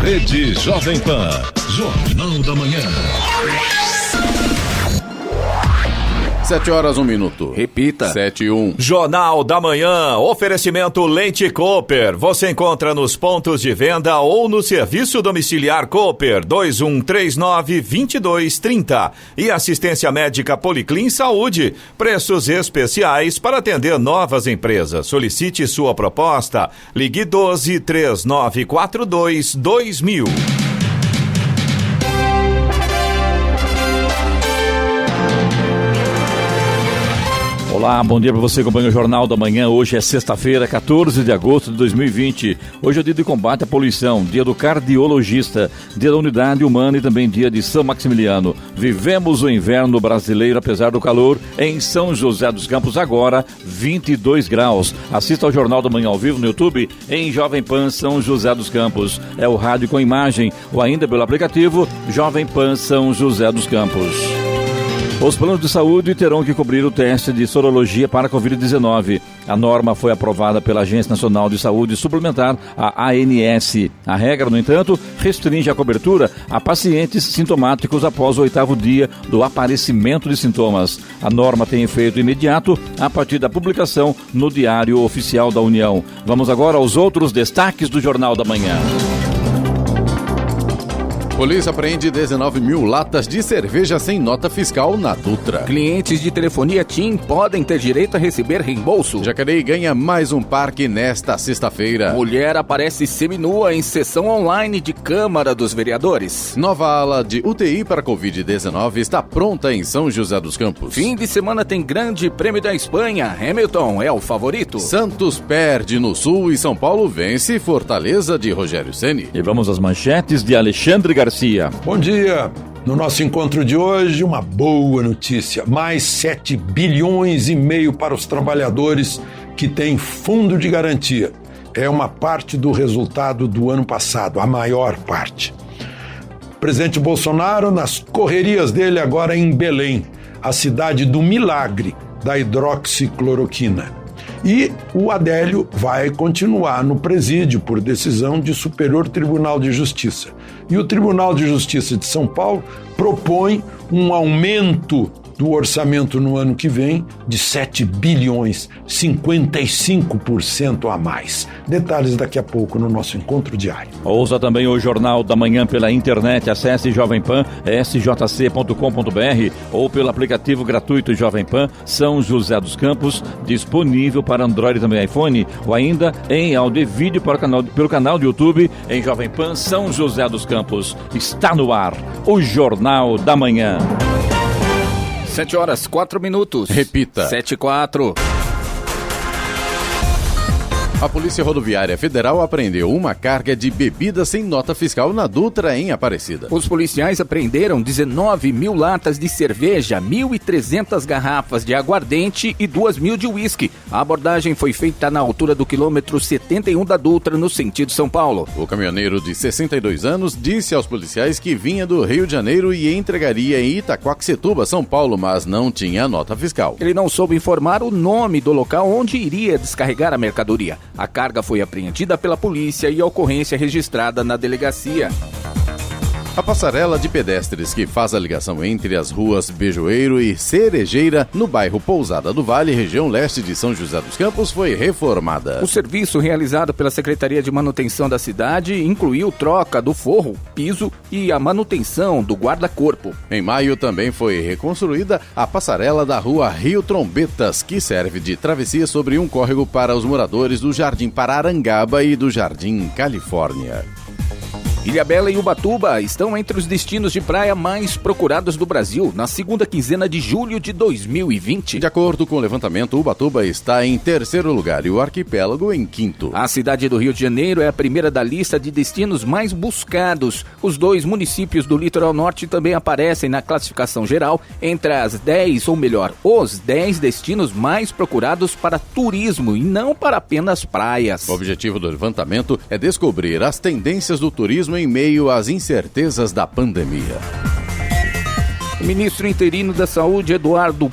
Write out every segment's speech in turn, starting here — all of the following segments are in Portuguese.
Rede Jovem Pan, Jornal da Manhã. 7h01. Repita. 7h01. Jornal da Manhã, oferecimento Leite Cooper. Você encontra nos pontos de venda ou no serviço domiciliar Cooper 2139-2230. E assistência médica Policlin Saúde. Preços especiais para atender novas empresas. Solicite sua proposta. Ligue 12-3942-2000. Olá, bom dia para você que acompanha o Jornal da Manhã. Hoje é sexta-feira, 14 de agosto de 2020. Hoje é o dia de combate à poluição, dia do cardiologista, dia da unidade humana e também dia de São Maximiliano. Vivemos o inverno brasileiro apesar do calor em São José dos Campos, agora 22 graus. Assista ao Jornal da Manhã ao vivo no YouTube em Jovem Pan São José dos Campos. É o rádio com imagem ou ainda pelo aplicativo Jovem Pan São José dos Campos. Os planos de saúde terão que cobrir o teste de sorologia para a Covid-19. A norma foi aprovada pela Agência Nacional de Saúde Suplementar, a ANS. A regra, no entanto, restringe a cobertura a pacientes sintomáticos após o 8º dia do aparecimento de sintomas. A norma tem efeito imediato a partir da publicação no Diário Oficial da União. Vamos agora aos outros destaques do Jornal da Manhã. Polícia apreende 19 mil latas de cerveja sem nota fiscal na Dutra. Clientes de telefonia TIM podem ter direito a receber reembolso. Jacareí ganha mais um parque nesta sexta-feira. Mulher aparece seminua em sessão online de Câmara dos Vereadores. Nova ala de UTI para Covid-19 está pronta em São José dos Campos. Fim de semana tem Grande Prêmio da Espanha. Hamilton é o favorito. Santos perde no Sul e São Paulo vence Fortaleza de Rogério Ceni. E vamos às manchetes de Alexandre Garcia. Bom dia! No nosso encontro de hoje, uma boa notícia. Mais 7 bilhões e meio para os trabalhadores que têm fundo de garantia. É uma parte do resultado do ano passado, a maior parte. O presidente Bolsonaro, nas correrias dele agora em Belém, a cidade do milagre da hidroxicloroquina. E o Adélio vai continuar no presídio por decisão de Superior Tribunal de Justiça. E o Tribunal de Justiça de São Paulo propõe um aumento do orçamento no ano que vem de 7 bilhões, 55% a mais. Detalhes daqui a pouco no nosso encontro diário. Ouça também o Jornal da Manhã pela internet. Acesse Jovem Pan, sjc.com.br ou pelo aplicativo gratuito Jovem Pan São José dos Campos, disponível para Android e também iPhone, ou ainda em áudio e vídeo pelo canal do YouTube em Jovem Pan São José dos Campos. Está no ar o Jornal da Manhã. 7h04. Repita. 7h04. A Polícia Rodoviária Federal apreendeu uma carga de bebida sem nota fiscal na Dutra, em Aparecida. Os policiais apreenderam 19 mil latas de cerveja, 1.300 garrafas de aguardente e 2.000 de uísque. A abordagem foi feita na altura do quilômetro 71 da Dutra, no sentido São Paulo. O caminhoneiro de 62 anos disse aos policiais que vinha do Rio de Janeiro e entregaria em Itaquaquecetuba, São Paulo, mas não tinha nota fiscal. Ele não soube informar o nome do local onde iria descarregar a mercadoria. A carga foi apreendida pela polícia e a ocorrência registrada na delegacia. A passarela de pedestres que faz a ligação entre as ruas Bejoeiro e Cerejeira, no bairro Pousada do Vale, região leste de São José dos Campos, foi reformada. O serviço realizado pela Secretaria de Manutenção da cidade incluiu troca do forro, piso e a manutenção do guarda-corpo. Em maio também foi reconstruída a passarela da rua Rio Trombetas, que serve de travessia sobre um córrego para os moradores do Jardim Pararangaba e do Jardim Califórnia. Ilhabela e Ubatuba estão entre os destinos de praia mais procurados do Brasil na segunda quinzena de julho de 2020. De acordo com o levantamento, Ubatuba está em terceiro lugar e o arquipélago em quinto. A cidade do Rio de Janeiro é a primeira da lista de destinos mais buscados. Os 2 municípios do litoral norte também aparecem na classificação geral entre as 10, ou melhor, os 10 destinos mais procurados para turismo e não para apenas praias. O objetivo do levantamento é descobrir as tendências do turismo em meio às incertezas da pandemia. O ministro interino da Saúde, Eduardo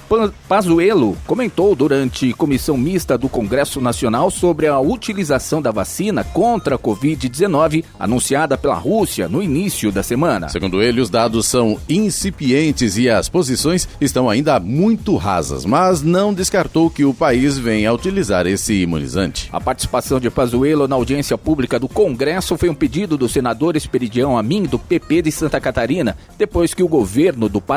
Pazuello, comentou durante comissão mista do Congresso Nacional sobre a utilização da vacina contra a Covid-19 anunciada pela Rússia no início da semana. Segundo ele, os dados são incipientes e as posições estão ainda muito rasas, mas não descartou que o país venha a utilizar esse imunizante. A participação de Pazuello na audiência pública do Congresso foi um pedido do senador Esperidião Amin, do PP de Santa Catarina, depois que o governo do Paraná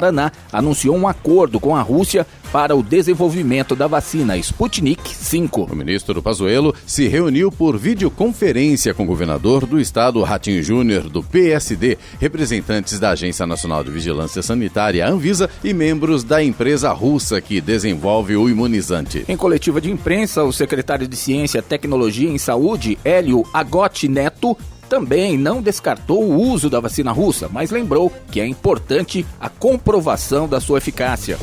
anunciou um acordo com a Rússia para o desenvolvimento da vacina Sputnik V. O ministro Pazuello se reuniu por videoconferência com o governador do estado, Ratinho Júnior, do PSD, representantes da Agência Nacional de Vigilância Sanitária, Anvisa, e membros da empresa russa que desenvolve o imunizante. Em coletiva de imprensa, o secretário de Ciência, Tecnologia e Saúde, Hélio Agotti Neto, também não descartou o uso da vacina russa, mas lembrou que é importante a comprovação da sua eficácia.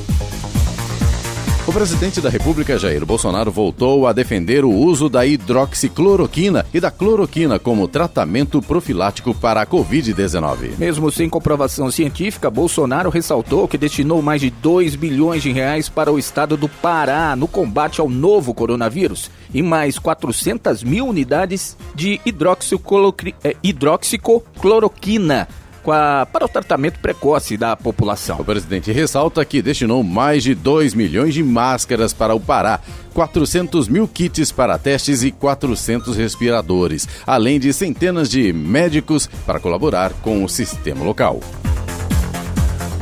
O presidente da República, Jair Bolsonaro, voltou a defender o uso da hidroxicloroquina e da cloroquina como tratamento profilático para a Covid-19. Mesmo sem comprovação científica, Bolsonaro ressaltou que destinou mais de 2 bilhões de reais para o estado do Pará no combate ao novo coronavírus e mais 400 mil unidades de hidroxicloroquina para o tratamento precoce da população. O presidente ressalta que destinou mais de 2 milhões de máscaras para o Pará, 400 mil kits para testes e 400 respiradores, além de centenas de médicos para colaborar com o sistema local.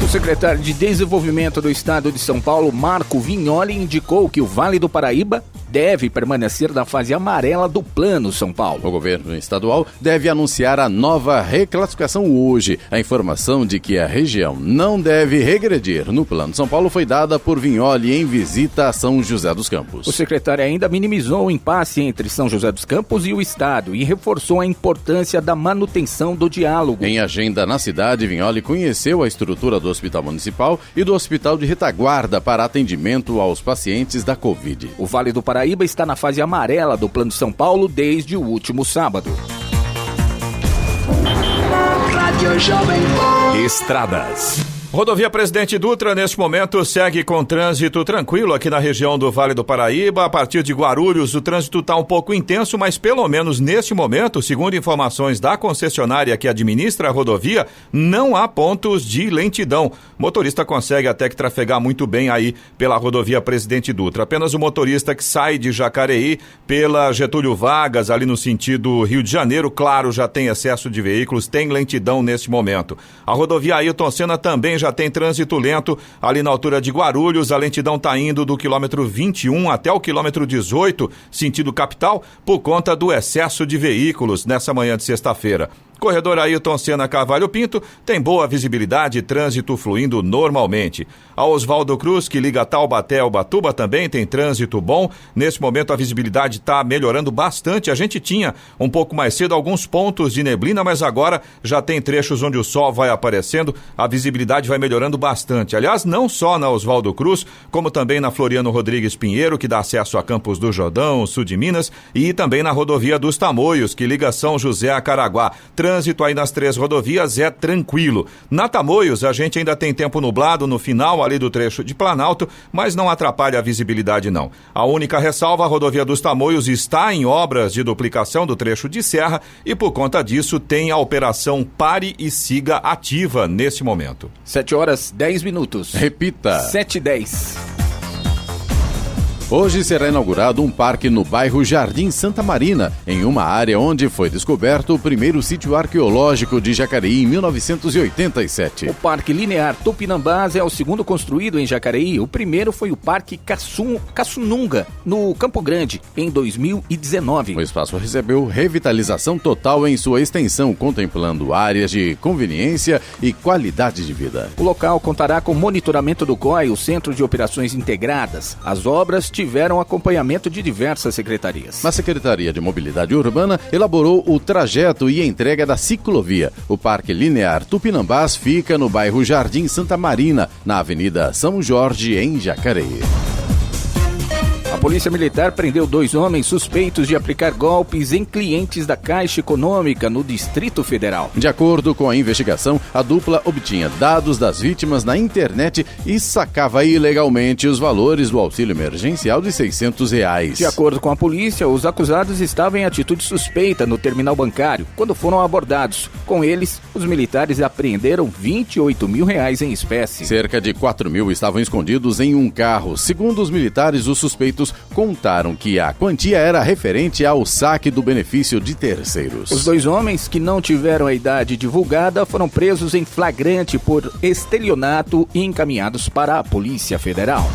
O secretário de Desenvolvimento do Estado de São Paulo, Marco Vignoli, indicou que o Vale do Paraíba deve permanecer na fase amarela do Plano São Paulo. O governo estadual deve anunciar a nova reclassificação hoje. A informação de que a região não deve regredir no Plano São Paulo foi dada por Vignoli em visita a São José dos Campos. O secretário ainda minimizou o impasse entre São José dos Campos e o Estado e reforçou a importância da manutenção do diálogo. Em agenda na cidade, Vignoli conheceu a estrutura do Hospital Municipal e do Hospital de Retaguarda para atendimento aos pacientes da Covid. O Vale do Paraíba está na fase amarela do Plano São Paulo desde o último sábado. Estradas. Rodovia Presidente Dutra, neste momento, segue com trânsito tranquilo aqui na região do Vale do Paraíba. A partir de Guarulhos, o trânsito está um pouco intenso, mas pelo menos neste momento, segundo informações da concessionária que administra a rodovia, não há pontos de lentidão. O motorista consegue até que trafegar muito bem aí pela rodovia Presidente Dutra. Apenas o motorista que sai de Jacareí pela Getúlio Vargas, ali no sentido Rio de Janeiro, claro, já tem excesso de veículos, tem lentidão neste momento. A rodovia Ailton Senna também já tem trânsito lento ali na altura de Guarulhos. A lentidão está indo do quilômetro 21 até o quilômetro 18, sentido capital, por conta do excesso de veículos nessa manhã de sexta-feira. Corredor Ailton Senna Carvalho Pinto tem boa visibilidade e trânsito fluindo normalmente. A Oswaldo Cruz, que liga Taubaté ao Ubatuba, também tem trânsito bom. Nesse momento a visibilidade está melhorando bastante. A gente tinha um pouco mais cedo alguns pontos de neblina, mas agora já tem trechos onde o sol vai aparecendo. A visibilidade vai melhorando bastante. Aliás, não só na Oswaldo Cruz, como também na Floriano Rodrigues Pinheiro, que dá acesso a Campos do Jordão, sul de Minas, e também na rodovia dos Tamoios, que liga São José a Caraguá. Trânsito aí nas 3 rodovias é tranquilo. Na Tamoios, a gente ainda tem tempo nublado no final ali do trecho de Planalto, mas não atrapalha a visibilidade não. A única ressalva, a rodovia dos Tamoios está em obras de duplicação do trecho de serra e por conta disso tem a operação Pare e Siga ativa nesse momento. 7h10. Repita. 7h10. Hoje será inaugurado um parque no bairro Jardim Santa Marina, em uma área onde foi descoberto o primeiro sítio arqueológico de Jacareí em 1987. O Parque Linear Tupinambás é o segundo construído em Jacareí. O primeiro foi o Parque Caçununga, no Campo Grande, em 2019. O espaço recebeu revitalização total em sua extensão, contemplando áreas de conveniência e qualidade de vida. O local contará com monitoramento do COI, o Centro de Operações Integradas. As obras tiveram acompanhamento de diversas secretarias. A Secretaria de Mobilidade Urbana elaborou o trajeto e entrega da ciclovia. O Parque Linear Tupinambás fica no bairro Jardim Santa Marina, na Avenida São Jorge, em Jacareí. Polícia Militar prendeu 2 homens suspeitos de aplicar golpes em clientes da Caixa Econômica no Distrito Federal. De acordo com a investigação, a dupla obtinha dados das vítimas na internet e sacava ilegalmente os valores do auxílio emergencial de R$600. De acordo com a polícia, os acusados estavam em atitude suspeita no terminal bancário quando foram abordados. Com eles, os militares apreenderam R$28 mil em espécie. Cerca de 4 mil estavam escondidos em um carro. Segundo os militares, os suspeitos contaram que a quantia era referente ao saque do benefício de terceiros. Os 2 homens, que não tiveram a idade divulgada, foram presos em flagrante por estelionato e encaminhados para a Polícia Federal.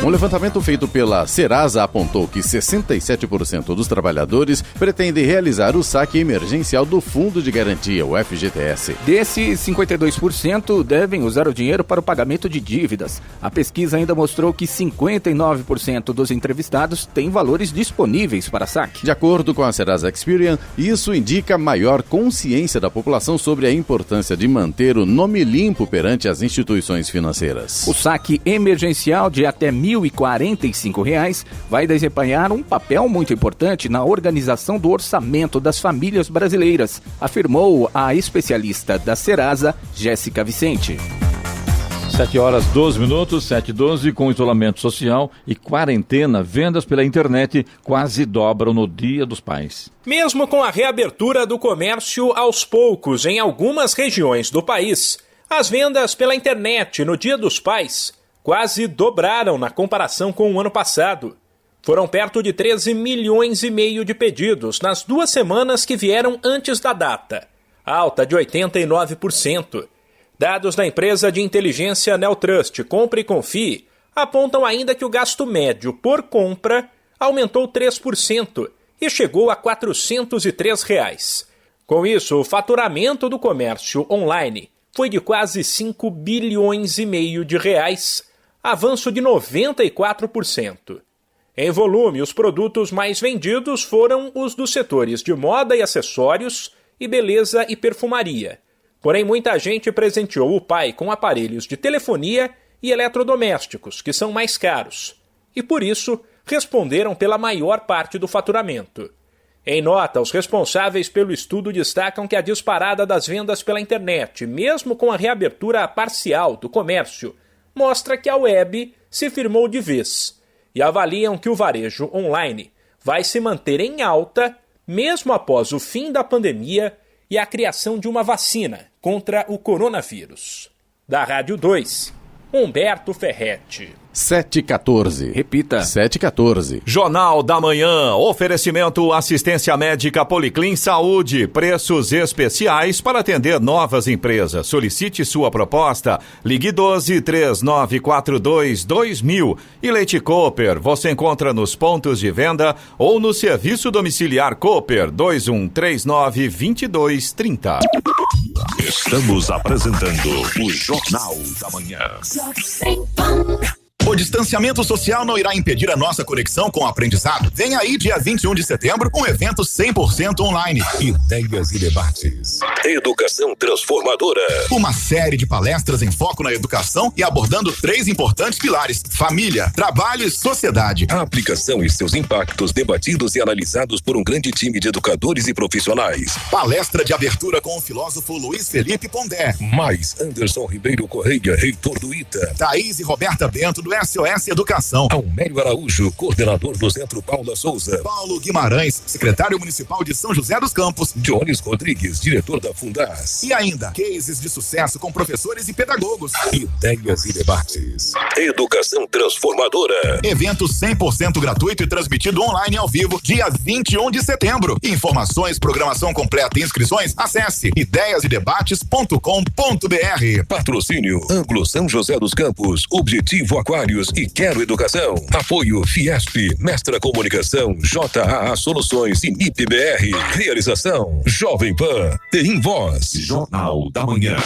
Um levantamento feito pela Serasa apontou que 67% dos trabalhadores pretendem realizar o saque emergencial do Fundo de Garantia, o FGTS. Desses, 52% devem usar o dinheiro para o pagamento de dívidas. A pesquisa ainda mostrou que 59% dos entrevistados têm valores disponíveis para saque. De acordo com a Serasa Experian, isso indica maior consciência da população sobre a importância de manter o nome limpo perante as instituições financeiras. O saque emergencial de até R$1.045 vai desempenhar um papel muito importante na organização do orçamento das famílias brasileiras, afirmou a especialista da Serasa, Jéssica Vicente. 7h12, 7h12, com isolamento social e quarentena, vendas pela internet quase dobram no Dia dos Pais. Mesmo com a reabertura do comércio aos poucos em algumas regiões do país, as vendas pela internet no Dia dos Pais quase dobraram na comparação com o ano passado. Foram perto de 13,5 milhões de pedidos nas 2 semanas que vieram antes da data, alta de 89%. Dados da empresa de inteligência Neotrust Compre e Confie apontam ainda que o gasto médio por compra aumentou 3% e chegou a R$ 403. Com isso, o faturamento do comércio online foi de quase 5 bilhões e meio de reais, avanço de 94%. Em volume, os produtos mais vendidos foram os dos setores de moda e acessórios e beleza e perfumaria. Porém, muita gente presenteou o pai com aparelhos de telefonia e eletrodomésticos, que são mais caros, e por isso responderam pela maior parte do faturamento. Em nota, os responsáveis pelo estudo destacam que a disparada das vendas pela internet, mesmo com a reabertura parcial do comércio, mostra que a web se firmou de vez e avaliam que o varejo online vai se manter em alta mesmo após o fim da pandemia e a criação de uma vacina contra o coronavírus. Da Rádio 2, Humberto Ferretti. 7h14. Repita. 7h14. Jornal da Manhã. Oferecimento assistência médica Policlin Saúde. Preços especiais para atender novas empresas. Solicite sua proposta. Ligue 12-3942-2000. E Leite Cooper. Você encontra nos pontos de venda ou no serviço domiciliar Cooper 2139-2230. Estamos apresentando o Jornal da Manhã. O distanciamento social não irá impedir a nossa conexão com o aprendizado. Vem aí, dia 21 de setembro, um evento 100% online. Ideias e debates. Educação transformadora. Uma série de palestras em foco na educação e abordando 3 importantes pilares: família, trabalho e sociedade. A aplicação e seus impactos debatidos e analisados por um grande time de educadores e profissionais. Palestra de abertura com o filósofo Luiz Felipe Pondé. Mais Anderson Ribeiro Correia, reitor do ITA. Thaís e Roberta Bento, do SOS Educação. Almério Araújo, coordenador do Centro Paula Souza. Paulo Guimarães, secretário municipal de São José dos Campos. Jones Rodrigues, diretor da Fundas. E ainda, cases de sucesso com professores e pedagogos. Ideias e debates. Educação transformadora. Evento 100% gratuito e transmitido online ao vivo, dia 21 de setembro. Informações, programação completa e inscrições, acesse ideiasedebates.com.br. Patrocínio Anglo São José dos Campos, Objetivo Aquários e Quero Educação. Apoio Fiesp, Mestra Comunicação, JAA Soluções e NIP-BR. Realização Jovem Pan, Tem Voz. Jornal da Manhã.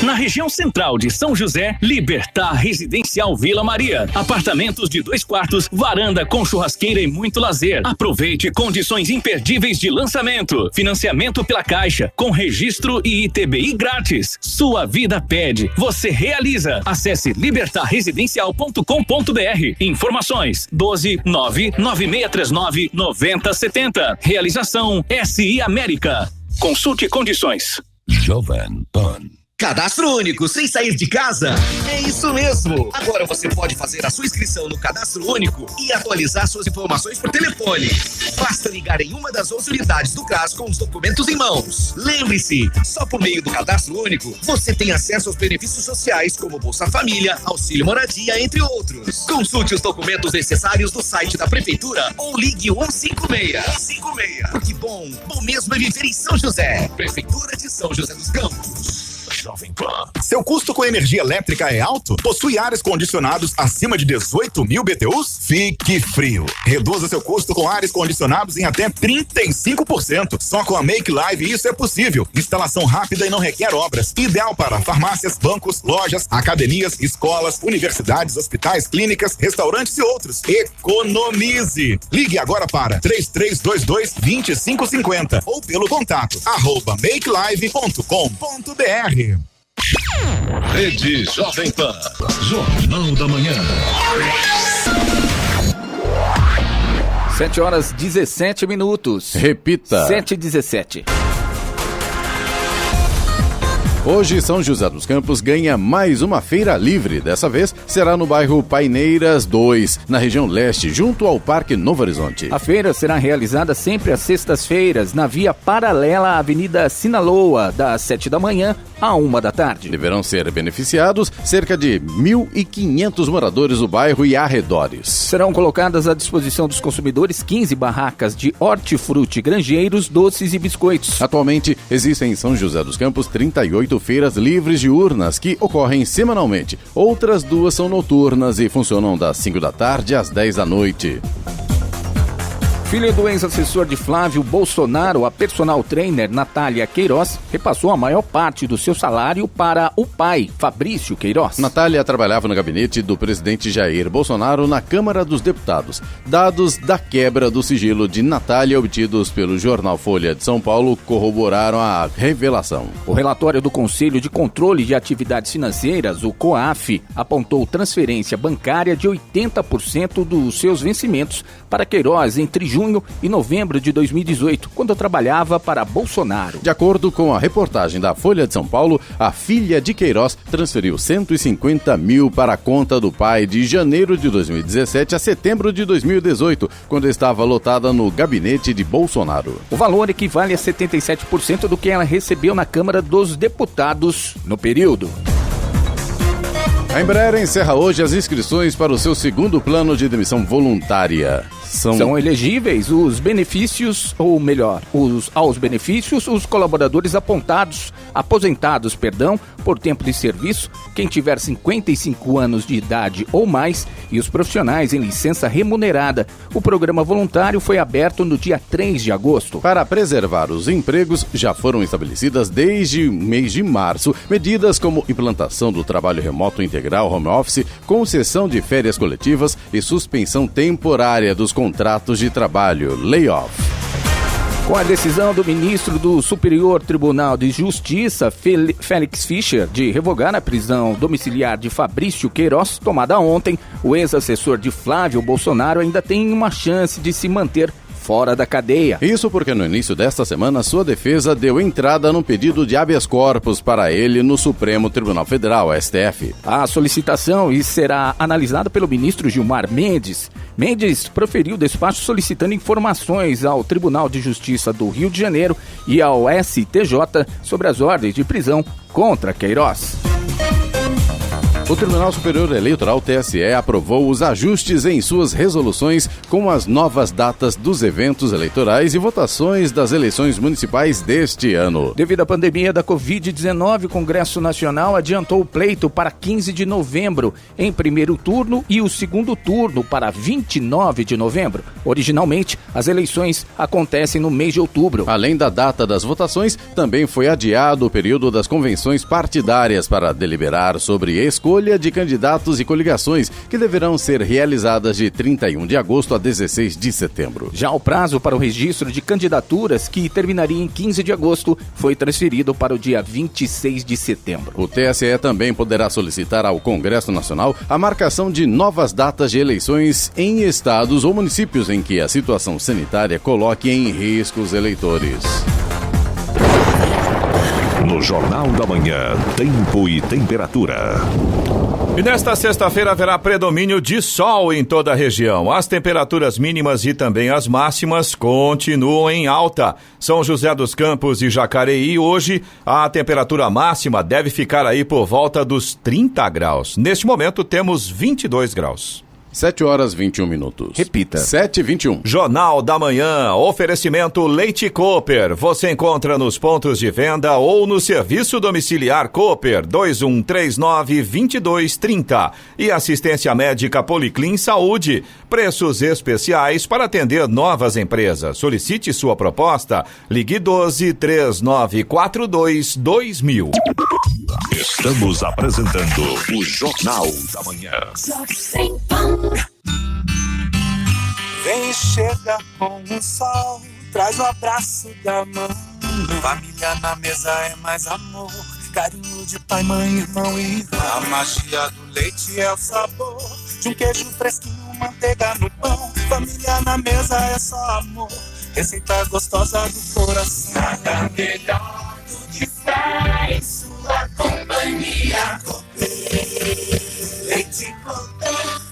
Na região central de São José, Libertar Residencial Vila Maria. Apartamentos de 2 quartos, varanda com churrasqueira e muito lazer. Aproveite condições imperdíveis de lançamento. Financiamento pela Caixa, com registro e ITBI grátis. Sua vida pede, você realiza. Acesse libertarresidencial.com.br. Informações 12-99639-9070. Realização SI América. Consulte condições. Jovem Pan. Cadastro único, sem sair de casa? É isso mesmo! Agora você pode fazer a sua inscrição no Cadastro Único e atualizar suas informações por telefone. Basta ligar em uma das 11 unidades do CRAS com os documentos em mãos. Lembre-se, só por meio do Cadastro Único, você tem acesso aos benefícios sociais como Bolsa Família, Auxílio Moradia, entre outros. Consulte os documentos necessários no site da Prefeitura ou ligue 156. Porque bom mesmo é viver em São José. Prefeitura de São José dos Campos. Jovem Pan. Seu custo com energia elétrica é alto? Possui ares condicionados acima de 18 mil BTUs? Fique frio. Reduza seu custo com ares condicionados em até 35%. Só com a Make Live isso é possível. Instalação rápida e não requer obras. Ideal para farmácias, bancos, lojas, academias, escolas, universidades, hospitais, clínicas, restaurantes e outros. Economize. Ligue agora para 3322-2550 ou pelo contato @makelive.com.br. Rede Jovem Pan. Jornal da Manhã. 7h17. Repita. 7h17. Hoje, São José dos Campos ganha mais uma feira livre. Dessa vez, será no bairro Paineiras 2, na região leste, junto ao Parque Novo Horizonte. A feira será realizada sempre às sextas-feiras, na via paralela à Avenida Sinaloa, das 7 da manhã à 1 da tarde. Deverão ser beneficiados cerca de 1.500 moradores do bairro e arredores. Serão colocadas à disposição dos consumidores 15 barracas de hortifruti, granjeiros, doces e biscoitos. Atualmente, existem em São José dos Campos 38 feiras livres de urnas que ocorrem semanalmente. Outras 2 são noturnas e funcionam das 5 da tarde às 10 da noite. Filho do ex-assessor de Flávio Bolsonaro, a personal trainer Natália Queiroz repassou a maior parte do seu salário para o pai, Fabrício Queiroz. Natália trabalhava no gabinete do presidente Jair Bolsonaro na Câmara dos Deputados. Dados da quebra do sigilo de Natália obtidos pelo jornal Folha de São Paulo corroboraram a revelação. O relatório do Conselho de Controle de Atividades Financeiras, o COAF, apontou transferência bancária de 80% dos seus vencimentos para Queiroz entre junho e novembro de 2018, quando trabalhava para Bolsonaro. De acordo com a reportagem da Folha de São Paulo, a filha de Queiroz transferiu 150 mil para a conta do pai de janeiro de 2017 a setembro de 2018, quando estava lotada no gabinete de Bolsonaro. O valor equivale a 77% do que ela recebeu na Câmara dos Deputados no período. A Embraer encerra hoje as inscrições para o seu segundo plano de demissão voluntária. São elegíveis os benefícios, ou melhor, aos benefícios, os colaboradores aposentados, por tempo de serviço, quem tiver 55 anos de idade ou mais e os profissionais em licença remunerada. O programa voluntário foi aberto no dia 3 de agosto. Para preservar os empregos, já foram estabelecidas desde o mês de março medidas como implantação do trabalho remoto integral home office, concessão de férias coletivas e suspensão temporária dos contratos de trabalho, layoff. Com a decisão do ministro do Superior Tribunal de Justiça, Félix Fischer, de revogar a prisão domiciliar de Fabrício Queiroz, tomada ontem, o ex-assessor de Flávio Bolsonaro ainda tem uma chance de se manter fora da cadeia. Isso porque no início desta semana sua defesa deu entrada num pedido de habeas corpus para ele no Supremo Tribunal Federal, STF. A solicitação será analisada pelo ministro Gilmar Mendes. Mendes proferiu despacho solicitando informações ao Tribunal de Justiça do Rio de Janeiro e ao STJ sobre as ordens de prisão contra Queiroz. O Tribunal Superior Eleitoral, TSE, aprovou os ajustes em suas resoluções com as novas datas dos eventos eleitorais e votações das eleições municipais deste ano. Devido à pandemia da Covid-19, o Congresso Nacional adiantou o pleito para 15 de novembro em primeiro turno e o segundo turno para 29 de novembro. Originalmente, as eleições acontecem no mês de outubro. Além da data das votações, também foi adiado o período das convenções partidárias para deliberar sobre escolha de candidatos e coligações que deverão ser realizadas de 31 de agosto a 16 de setembro. Já o prazo para o registro de candidaturas, que terminaria em 15 de agosto, foi transferido para o dia 26 de setembro. O TSE também poderá solicitar ao Congresso Nacional a marcação de novas datas de eleições em estados ou municípios em que a situação sanitária coloque em risco os eleitores. No Jornal da Manhã, tempo e temperatura. E nesta sexta-feira haverá predomínio de sol em toda a região. As temperaturas mínimas e também as máximas continuam em alta. São José dos Campos e Jacareí, hoje a temperatura máxima deve ficar aí por volta dos 30 graus. Neste momento temos 22 graus. 7 horas 21 minutos. Repita. 7h21. Jornal da Manhã, oferecimento Leite Cooper. Você encontra nos pontos de venda ou no serviço domiciliar Cooper 2139-2230. E assistência médica Policlin Saúde. Preços especiais para atender novas empresas. Solicite sua proposta. Ligue 12-3942-2000. Estamos apresentando o Jornal da Manhã. Vem, chega com o sol, traz o abraço da mãe. Família na mesa é mais amor, carinho de pai, mãe, irmão e irmã. A magia do leite é o sabor de um queijo fresquinho, manteiga no pão. Família na mesa é só amor, receita gostosa do coração. Nada melhor do que estar em sua companhia. Leite Cooper.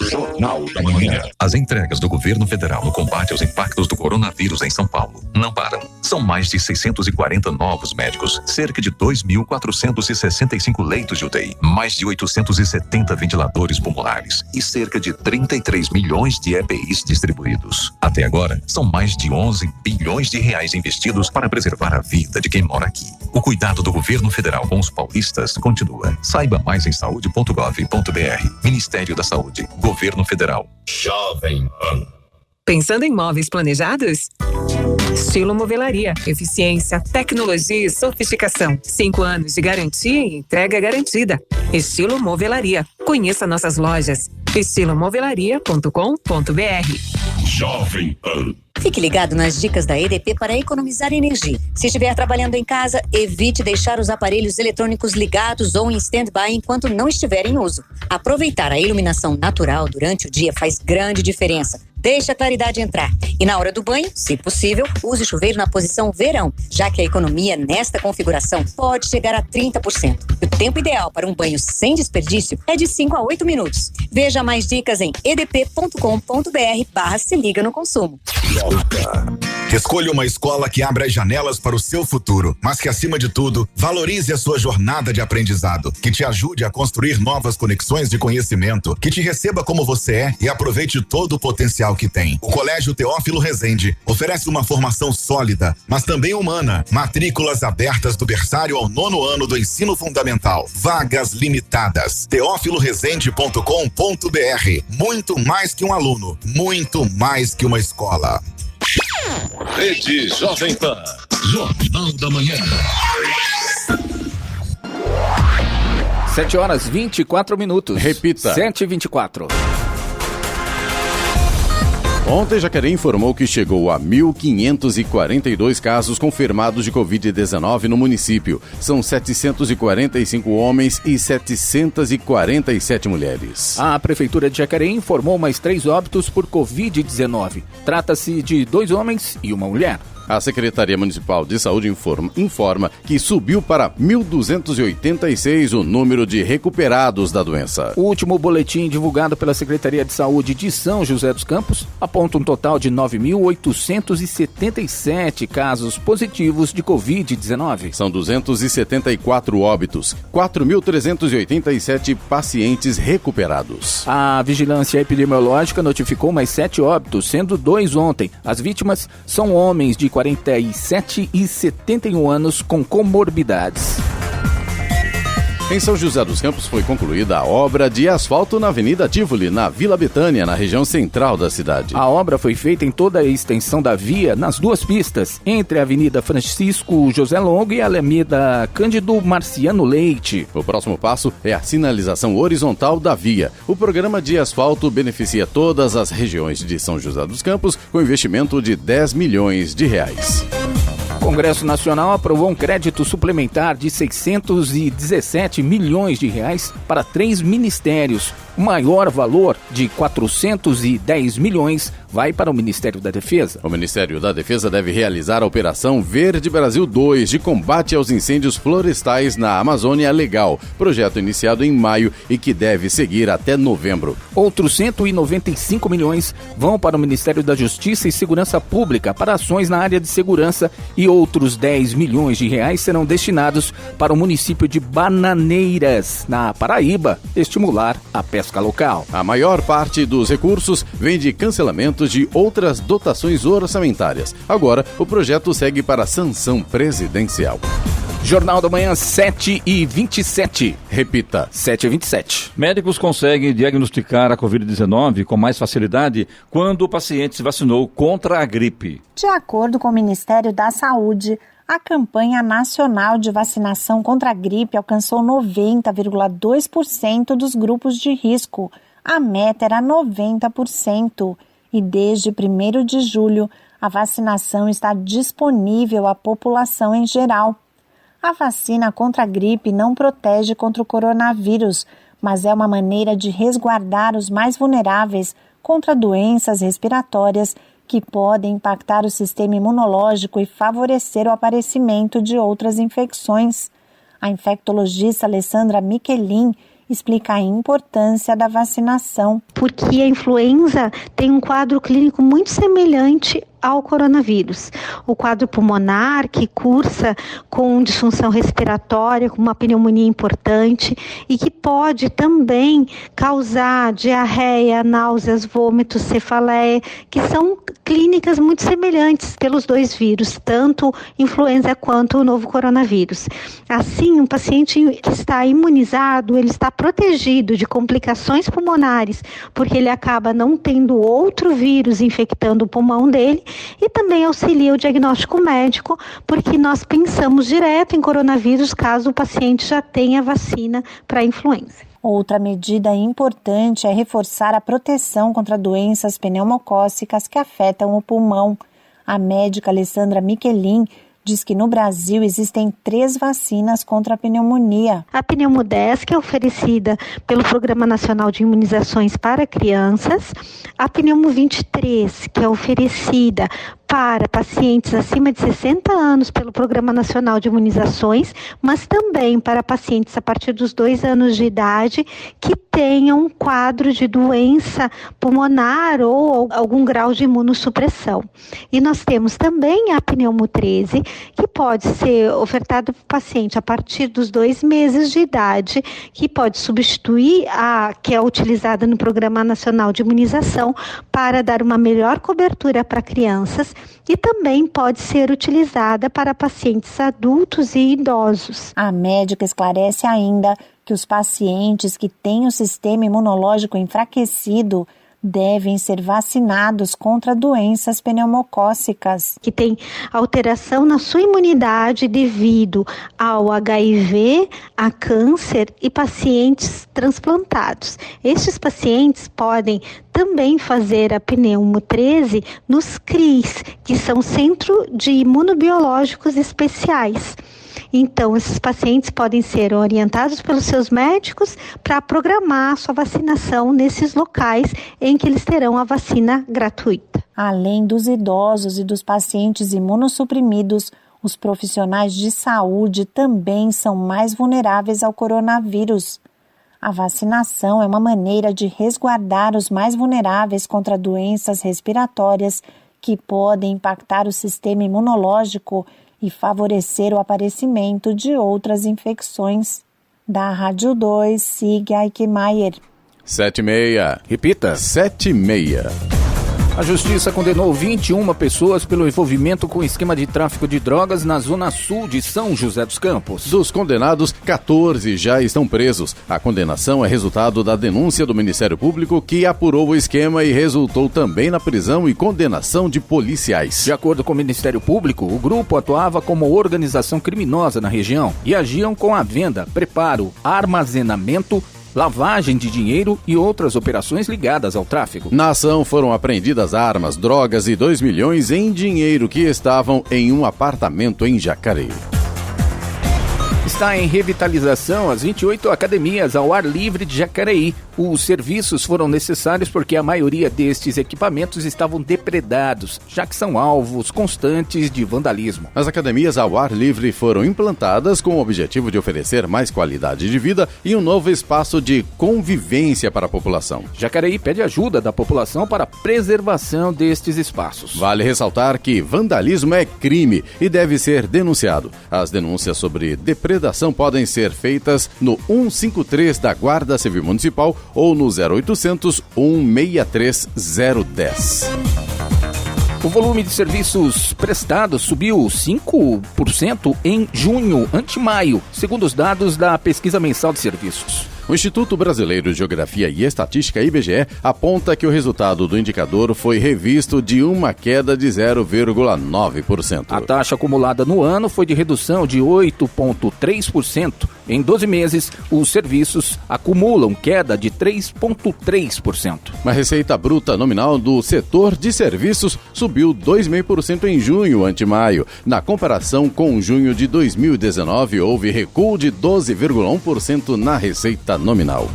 Jornal da Manhã. As entregas do governo federal no combate aos impactos do coronavírus em São Paulo não param. São mais de 640 novos médicos, cerca de 2.465 leitos de UTI, mais de 870 ventiladores pulmonares e cerca de 33 milhões de EPIs distribuídos. Até agora, são mais de 11 bilhões de reais investidos para preservar a vida de quem mora aqui. O cuidado do governo federal com os paulistas continua. Saiba mais em saude.gov.br. Ministério da Saúde. Governo Federal. Jovem Pan. Pensando em móveis planejados? Estilo Movelaria. Eficiência, tecnologia e sofisticação. 5 anos de garantia e entrega garantida. Estilo Movelaria. Conheça nossas lojas. estilomovelaria.com.br. Jovem Pan. Fique ligado nas dicas da EDP para economizar energia. Se estiver trabalhando em casa, evite deixar os aparelhos eletrônicos ligados ou em stand-by enquanto não estiver em uso. Aproveitar a iluminação natural durante o dia faz grande diferença. Deixe a claridade entrar. E na hora do banho, se possível, use o chuveiro na posição verão, já que a economia nesta configuração pode chegar a 30%. O tempo ideal para um banho sem desperdício é de 5 a 8 minutos. Veja mais dicas em edp.com.br/se liga no consumo. Escolha uma escola que abra as janelas para o seu futuro, mas que, acima de tudo, valorize a sua jornada de aprendizado, que te ajude a construir novas conexões de conhecimento, que te receba como você é e aproveite todo o potencial que tem. O Colégio Teófilo Rezende oferece uma formação sólida, mas também humana. Matrículas abertas do berçário ao 9º ano do ensino fundamental. Vagas limitadas. teofilorezende.com.br. Muito mais que um aluno, muito mais que uma escola. Rede Jovem Pan. Jornal da Manhã. 7 horas 24 minutos. Repita. 7h24. Ontem, Jacareí informou que chegou a 1.542 casos confirmados de Covid-19 no município. São 745 homens e 747 mulheres. A Prefeitura de Jacareí informou mais 3 óbitos por Covid-19. Trata-se de 2 homens e uma mulher. A Secretaria Municipal de Saúde informa que subiu para 1.286 o número de recuperados da doença. O último boletim divulgado pela Secretaria de Saúde de São José dos Campos aponta um total de 9.877 casos positivos de Covid-19. São 274 óbitos, 4.387 pacientes recuperados. A Vigilância Epidemiológica notificou mais 7 óbitos, sendo 2 ontem. As vítimas são homens de 47 e 71 anos com comorbidades. Em São José dos Campos foi concluída a obra de asfalto na Avenida Tivoli, na Vila Betânia, na região central da cidade. A obra foi feita em toda a extensão da via, nas 2 pistas, entre a Avenida Francisco José Longo e a Alameda Cândido Marciano Leite. O próximo passo é a sinalização horizontal da via. O programa de asfalto beneficia todas as regiões de São José dos Campos, com investimento de R$10 milhões. O Congresso Nacional aprovou um crédito suplementar de R$617 milhões para 3 ministérios. O maior valor, de R$410 milhões, vai para o Ministério da Defesa. O Ministério da Defesa deve realizar a Operação Verde Brasil 2 de combate aos incêndios florestais na Amazônia Legal, projeto iniciado em maio e que deve seguir até novembro. Outros 195 milhões vão para o Ministério da Justiça e Segurança Pública para ações na área de segurança e outros R$10 milhões serão destinados para o município de Bananeiras, na Paraíba, estimular a pesca local. A maior parte dos recursos vem de cancelamentos de outras dotações orçamentárias. Agora, o projeto segue para a sanção presidencial. Jornal da Manhã, 7h27. Repita, 7h27. Médicos conseguem diagnosticar a Covid-19 com mais facilidade quando o paciente se vacinou contra a gripe. De acordo com o Ministério da Saúde, a campanha nacional de vacinação contra a gripe alcançou 90,2% dos grupos de risco. A meta era 90%. E desde 1º de julho, a vacinação está disponível à população em geral. A vacina contra a gripe não protege contra o coronavírus, mas é uma maneira de resguardar os mais vulneráveis contra doenças respiratórias que podem impactar o sistema imunológico e favorecer o aparecimento de outras infecções. A infectologista Alessandra Michelin explica a importância da vacinação. Porque a influenza tem um quadro clínico muito semelhante ao coronavírus. O quadro pulmonar, que cursa com disfunção respiratória, com uma pneumonia importante e que pode também causar diarreia, náuseas, vômitos, cefaleia, que são clínicas muito semelhantes pelos 2 vírus, tanto influenza quanto o novo coronavírus. Assim, um paciente que está imunizado, ele está protegido de complicações pulmonares, porque ele acaba não tendo outro vírus infectando o pulmão dele, e também auxilia o diagnóstico médico, porque nós pensamos direto em coronavírus caso o paciente já tenha vacina para influenza. Outra medida importante é reforçar a proteção contra doenças pneumocócicas que afetam o pulmão. A médica Alessandra Michelin diz que no Brasil existem 3 vacinas contra a pneumonia. A Pneumodesc, que é oferecida pelo Programa Nacional de Imunizações para Crianças, a Pneumo 23, que é oferecida para pacientes acima de 60 anos pelo Programa Nacional de Imunizações, mas também para pacientes a partir dos 2 anos de idade que tenham um quadro de doença pulmonar ou algum grau de imunossupressão. E nós temos também a Pneumo 13, que pode ser ofertada para o paciente a partir dos 2 meses de idade, que pode substituir a que é utilizada no Programa Nacional de Imunização para dar uma melhor cobertura para crianças e também pode ser utilizada para pacientes adultos e idosos. A médica esclarece ainda que os pacientes que têm o sistema imunológico enfraquecido devem ser vacinados contra doenças pneumocócicas. Que tem alteração na sua imunidade devido ao HIV, a câncer e pacientes transplantados. Estes pacientes podem também fazer a Pneumo 13 nos CRIs, que são Centro de Imunobiológicos Especiais. Então, esses pacientes podem ser orientados pelos seus médicos para programar a sua vacinação nesses locais em que eles terão a vacina gratuita. Além dos idosos e dos pacientes imunossuprimidos, os profissionais de saúde também são mais vulneráveis ao coronavírus. A vacinação é uma maneira de resguardar os mais vulneráveis contra doenças respiratórias que podem impactar o sistema imunológico e favorecer o aparecimento de outras infecções. Da Rádio 2, Sig Aikmaier. 7h30. Repita. 7h30. A Justiça condenou 21 pessoas pelo envolvimento com esquema de tráfico de drogas na zona sul de São José dos Campos. Dos condenados, 14 já estão presos. A condenação é resultado da denúncia do Ministério Público, que apurou o esquema e resultou também na prisão e condenação de policiais. De acordo com o Ministério Público, o grupo atuava como organização criminosa na região e agiam com a venda, preparo, armazenamento, lavagem de dinheiro e outras operações ligadas ao tráfico. Na ação foram apreendidas armas, drogas e 2 milhões em dinheiro que estavam em um apartamento em Jacareí. Está em revitalização as 28 academias ao ar livre de Jacareí. Os serviços foram necessários porque a maioria destes equipamentos estavam depredados, já que são alvos constantes de vandalismo. As academias ao ar livre foram implantadas com o objetivo de oferecer mais qualidade de vida e um novo espaço de convivência para a população. Jacareí pede ajuda da população para a preservação destes espaços. Vale ressaltar que vandalismo é crime e deve ser denunciado. As denúncias sobre depredação podem ser feitas no 153 da Guarda Civil Municipal ou no 0800 163 010. O volume de serviços prestados subiu 5% em junho ante maio, segundo os dados da pesquisa mensal de serviços. O Instituto Brasileiro de Geografia e Estatística, IBGE, aponta que o resultado do indicador foi revisto de uma queda de 0,9%. A taxa acumulada no ano foi de redução de 8,3%. Em 12 meses, os serviços acumulam queda de 3,3%. A receita bruta nominal do setor de serviços subiu 2,5% em junho ante maio. Na comparação com junho de 2019, houve recuo de 12,1% na receita nominal.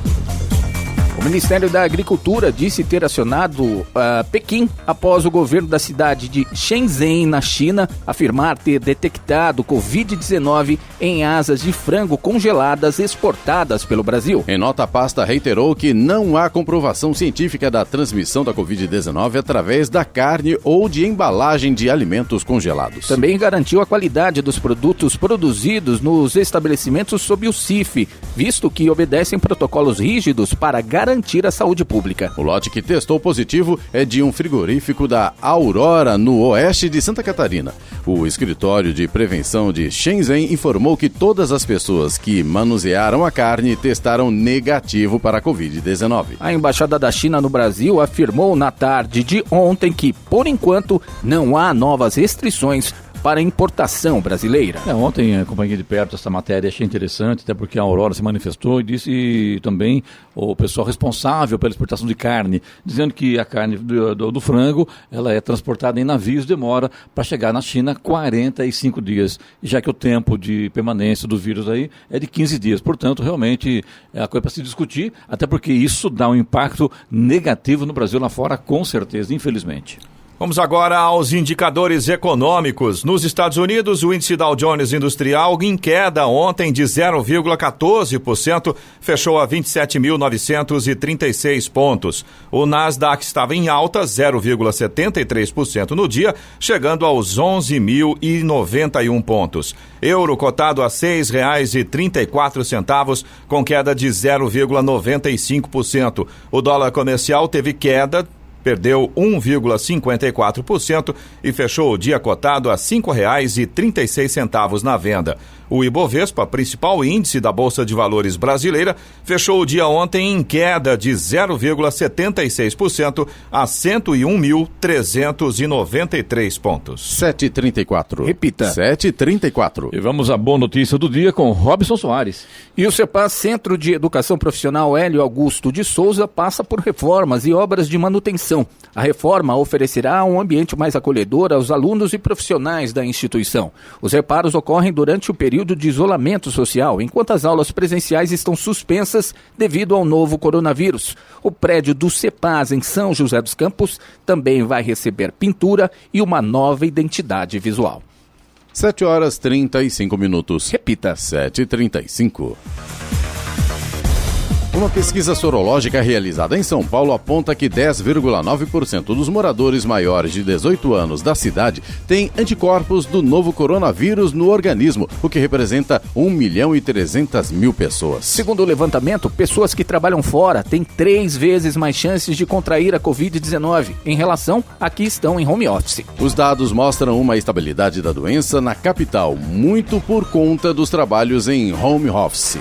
O Ministério da Agricultura disse ter acionado Pequim após o governo da cidade de Shenzhen, na China, afirmar ter detectado Covid-19 em asas de frango congeladas exportadas pelo Brasil. Em nota, a pasta reiterou que não há comprovação científica da transmissão da Covid-19 através da carne ou de embalagem de alimentos congelados. Também garantiu a qualidade dos produtos produzidos nos estabelecimentos sob o CIF, visto que obedecem protocolos rígidos para garantir a saúde pública. O lote que testou positivo é de um frigorífico da Aurora, no oeste de Santa Catarina. O escritório de prevenção de Shenzhen informou que todas as pessoas que manusearam a carne testaram negativo para a Covid-19. A Embaixada da China no Brasil afirmou na tarde de ontem que, por enquanto, não há novas restrições para a importação brasileira. Ontem acompanhei de perto essa matéria, achei interessante, até porque a Aurora se manifestou e disse também o pessoal responsável pela exportação de carne, dizendo que a carne do frango ela é transportada em navios, demora para chegar na China 45 dias, já que o tempo de permanência do vírus aí é de 15 dias. Portanto, realmente é a coisa para se discutir, até porque isso dá um impacto negativo no Brasil lá fora, com certeza, infelizmente. Vamos agora aos indicadores econômicos. Nos Estados Unidos, o índice Dow Jones Industrial em queda ontem de 0,14%, fechou a 27.936 pontos. O Nasdaq estava em alta, 0,73% no dia, chegando aos 11.091 pontos. Euro cotado a R$ 6,34, com queda de 0,95%. O dólar comercial teve queda, perdeu 1,54% e fechou o dia cotado a R$ 5,36 na venda. O Ibovespa, principal índice da Bolsa de Valores brasileira, fechou o dia ontem em queda de 0,76% a 101.393 pontos. 7h34. Repita. 7h34. E vamos à boa notícia do dia com Robson Soares. E o CEPAS, Centro de Educação Profissional Hélio Augusto de Souza, passa por reformas e obras de manutenção educação. A reforma oferecerá um ambiente mais acolhedor aos alunos e profissionais da instituição. Os reparos ocorrem durante o período de isolamento social, enquanto as aulas presenciais estão suspensas devido ao novo coronavírus. O prédio do CEPAS em São José dos Campos também vai receber pintura e uma nova identidade visual. 7h35. Repita. 7h35. Uma pesquisa sorológica realizada em São Paulo aponta que 10,9% dos moradores maiores de 18 anos da cidade têm anticorpos do novo coronavírus no organismo, o que representa 1.300.000 pessoas. Segundo o levantamento, pessoas que trabalham fora têm 3 vezes mais chances de contrair a Covid-19 em relação a que estão em home office. Os dados mostram uma estabilidade da doença na capital, muito por conta dos trabalhos em home office.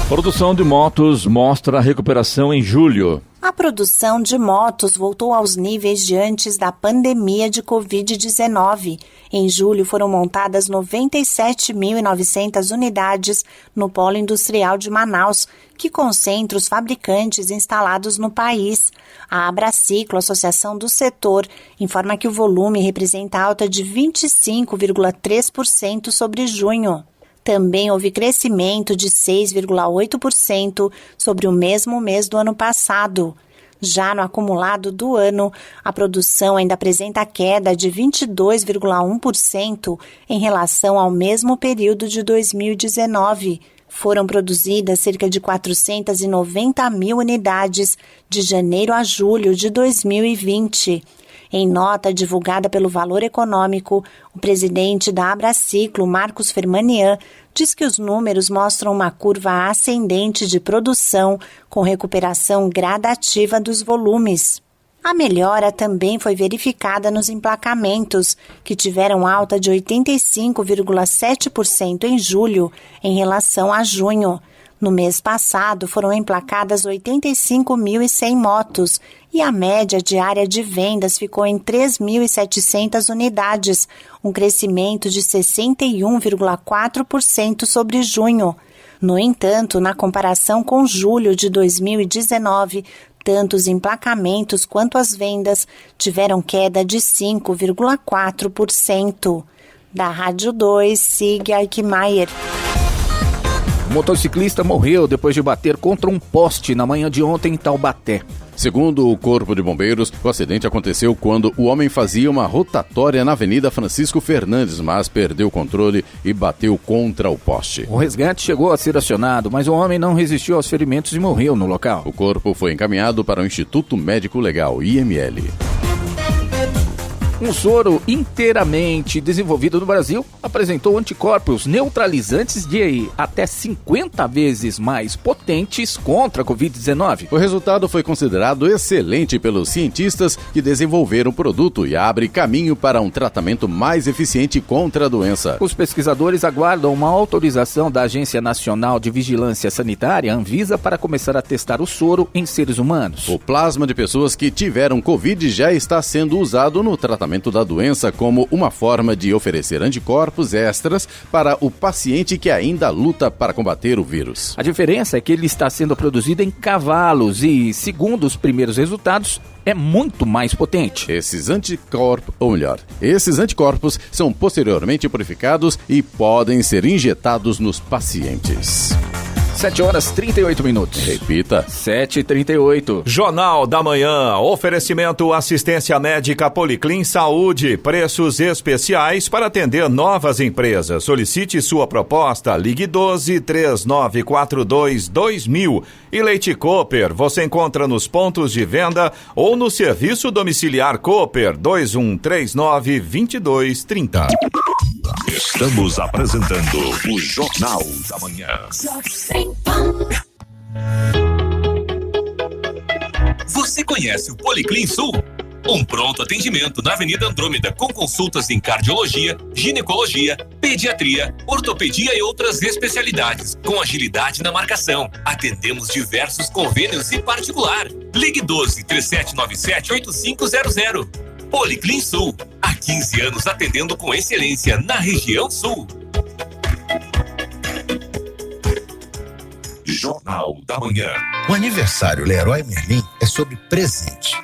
Produção de motos mostra a recuperação em julho. A produção de motos voltou aos níveis de antes da pandemia de Covid-19. Em julho foram montadas 97.900 unidades no Polo Industrial de Manaus, que concentra os fabricantes instalados no país. A Abraciclo, associação do setor, informa que o volume representa alta de 25,3% sobre junho. Também houve crescimento de 6,8% sobre o mesmo mês do ano passado. Já no acumulado do ano, a produção ainda apresenta queda de 22,1% em relação ao mesmo período de 2019. Foram produzidas cerca de 490.000 unidades de janeiro a julho de 2020. Em nota divulgada pelo Valor Econômico, o presidente da Abraciclo, Marcos Fermanian, diz que os números mostram uma curva ascendente de produção, com recuperação gradativa dos volumes. A melhora também foi verificada nos emplacamentos, que tiveram alta de 85,7% em julho em relação a junho. No mês passado, foram emplacadas 85.100 motos e a média diária de vendas ficou em 3.700 unidades, um crescimento de 61,4% sobre junho. No entanto, na comparação com julho de 2019, tanto os emplacamentos quanto as vendas tiveram queda de 5,4%. Da Rádio 2, Sig Aikmaier. O motociclista morreu depois de bater contra um poste na manhã de ontem em Taubaté. Segundo o Corpo de Bombeiros, o acidente aconteceu quando o homem fazia uma rotatória na Avenida Francisco Fernandes, mas perdeu o controle e bateu contra o poste. O resgate chegou a ser acionado, mas o homem não resistiu aos ferimentos e morreu no local. O corpo foi encaminhado para o Instituto Médico Legal, IML. Um soro inteiramente desenvolvido no Brasil apresentou anticorpos neutralizantes de até 50 vezes mais potentes contra a Covid-19. O resultado foi considerado excelente pelos cientistas que desenvolveram o produto e abre caminho para um tratamento mais eficiente contra a doença. Os pesquisadores aguardam uma autorização da Agência Nacional de Vigilância Sanitária, Anvisa, para começar a testar o soro em seres humanos. O plasma de pessoas que tiveram Covid já está sendo usado no tratamento da doença como uma forma de oferecer anticorpos extras para o paciente que ainda luta para combater o vírus. A diferença é que ele está sendo produzido em cavalos e, segundo os primeiros resultados, é muito mais potente. Esses anticorpos são posteriormente purificados e podem ser injetados nos pacientes. 7h38. Repita. 7h38. Jornal da Manhã. Oferecimento assistência médica Policlin Saúde. Preços especiais para atender novas empresas. Solicite sua proposta. Ligue 12-3942-2000. E Leite Cooper. Você encontra nos pontos de venda ou no serviço domiciliar Cooper 2139-2230. Estamos apresentando o Jornal da Manhã. Você conhece o Policlin Sul? Um pronto atendimento na Avenida Andrômeda com consultas em cardiologia, ginecologia, pediatria, ortopedia e outras especialidades, com agilidade na marcação. Atendemos diversos convênios e particular. Ligue 12-3797-8500. Policlin Sul, há 15 anos atendendo com excelência na região sul. Jornal da Manhã. O aniversário Leroy Merlin é sobre presente.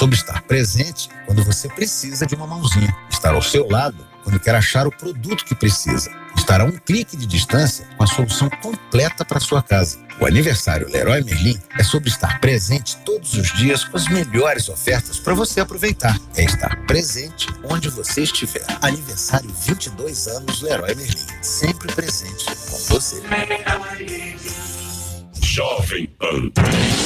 sobre estar presente quando você precisa de uma mãozinha, estar ao seu lado quando quer achar o produto que precisa, estar a um clique de distância com a solução completa para sua casa. O aniversário Leroy Merlin é sobre estar presente todos os dias com as melhores ofertas para você aproveitar. É estar presente onde você estiver. Aniversário 22 anos Leroy Merlin, sempre presente com você. Jovem Pan.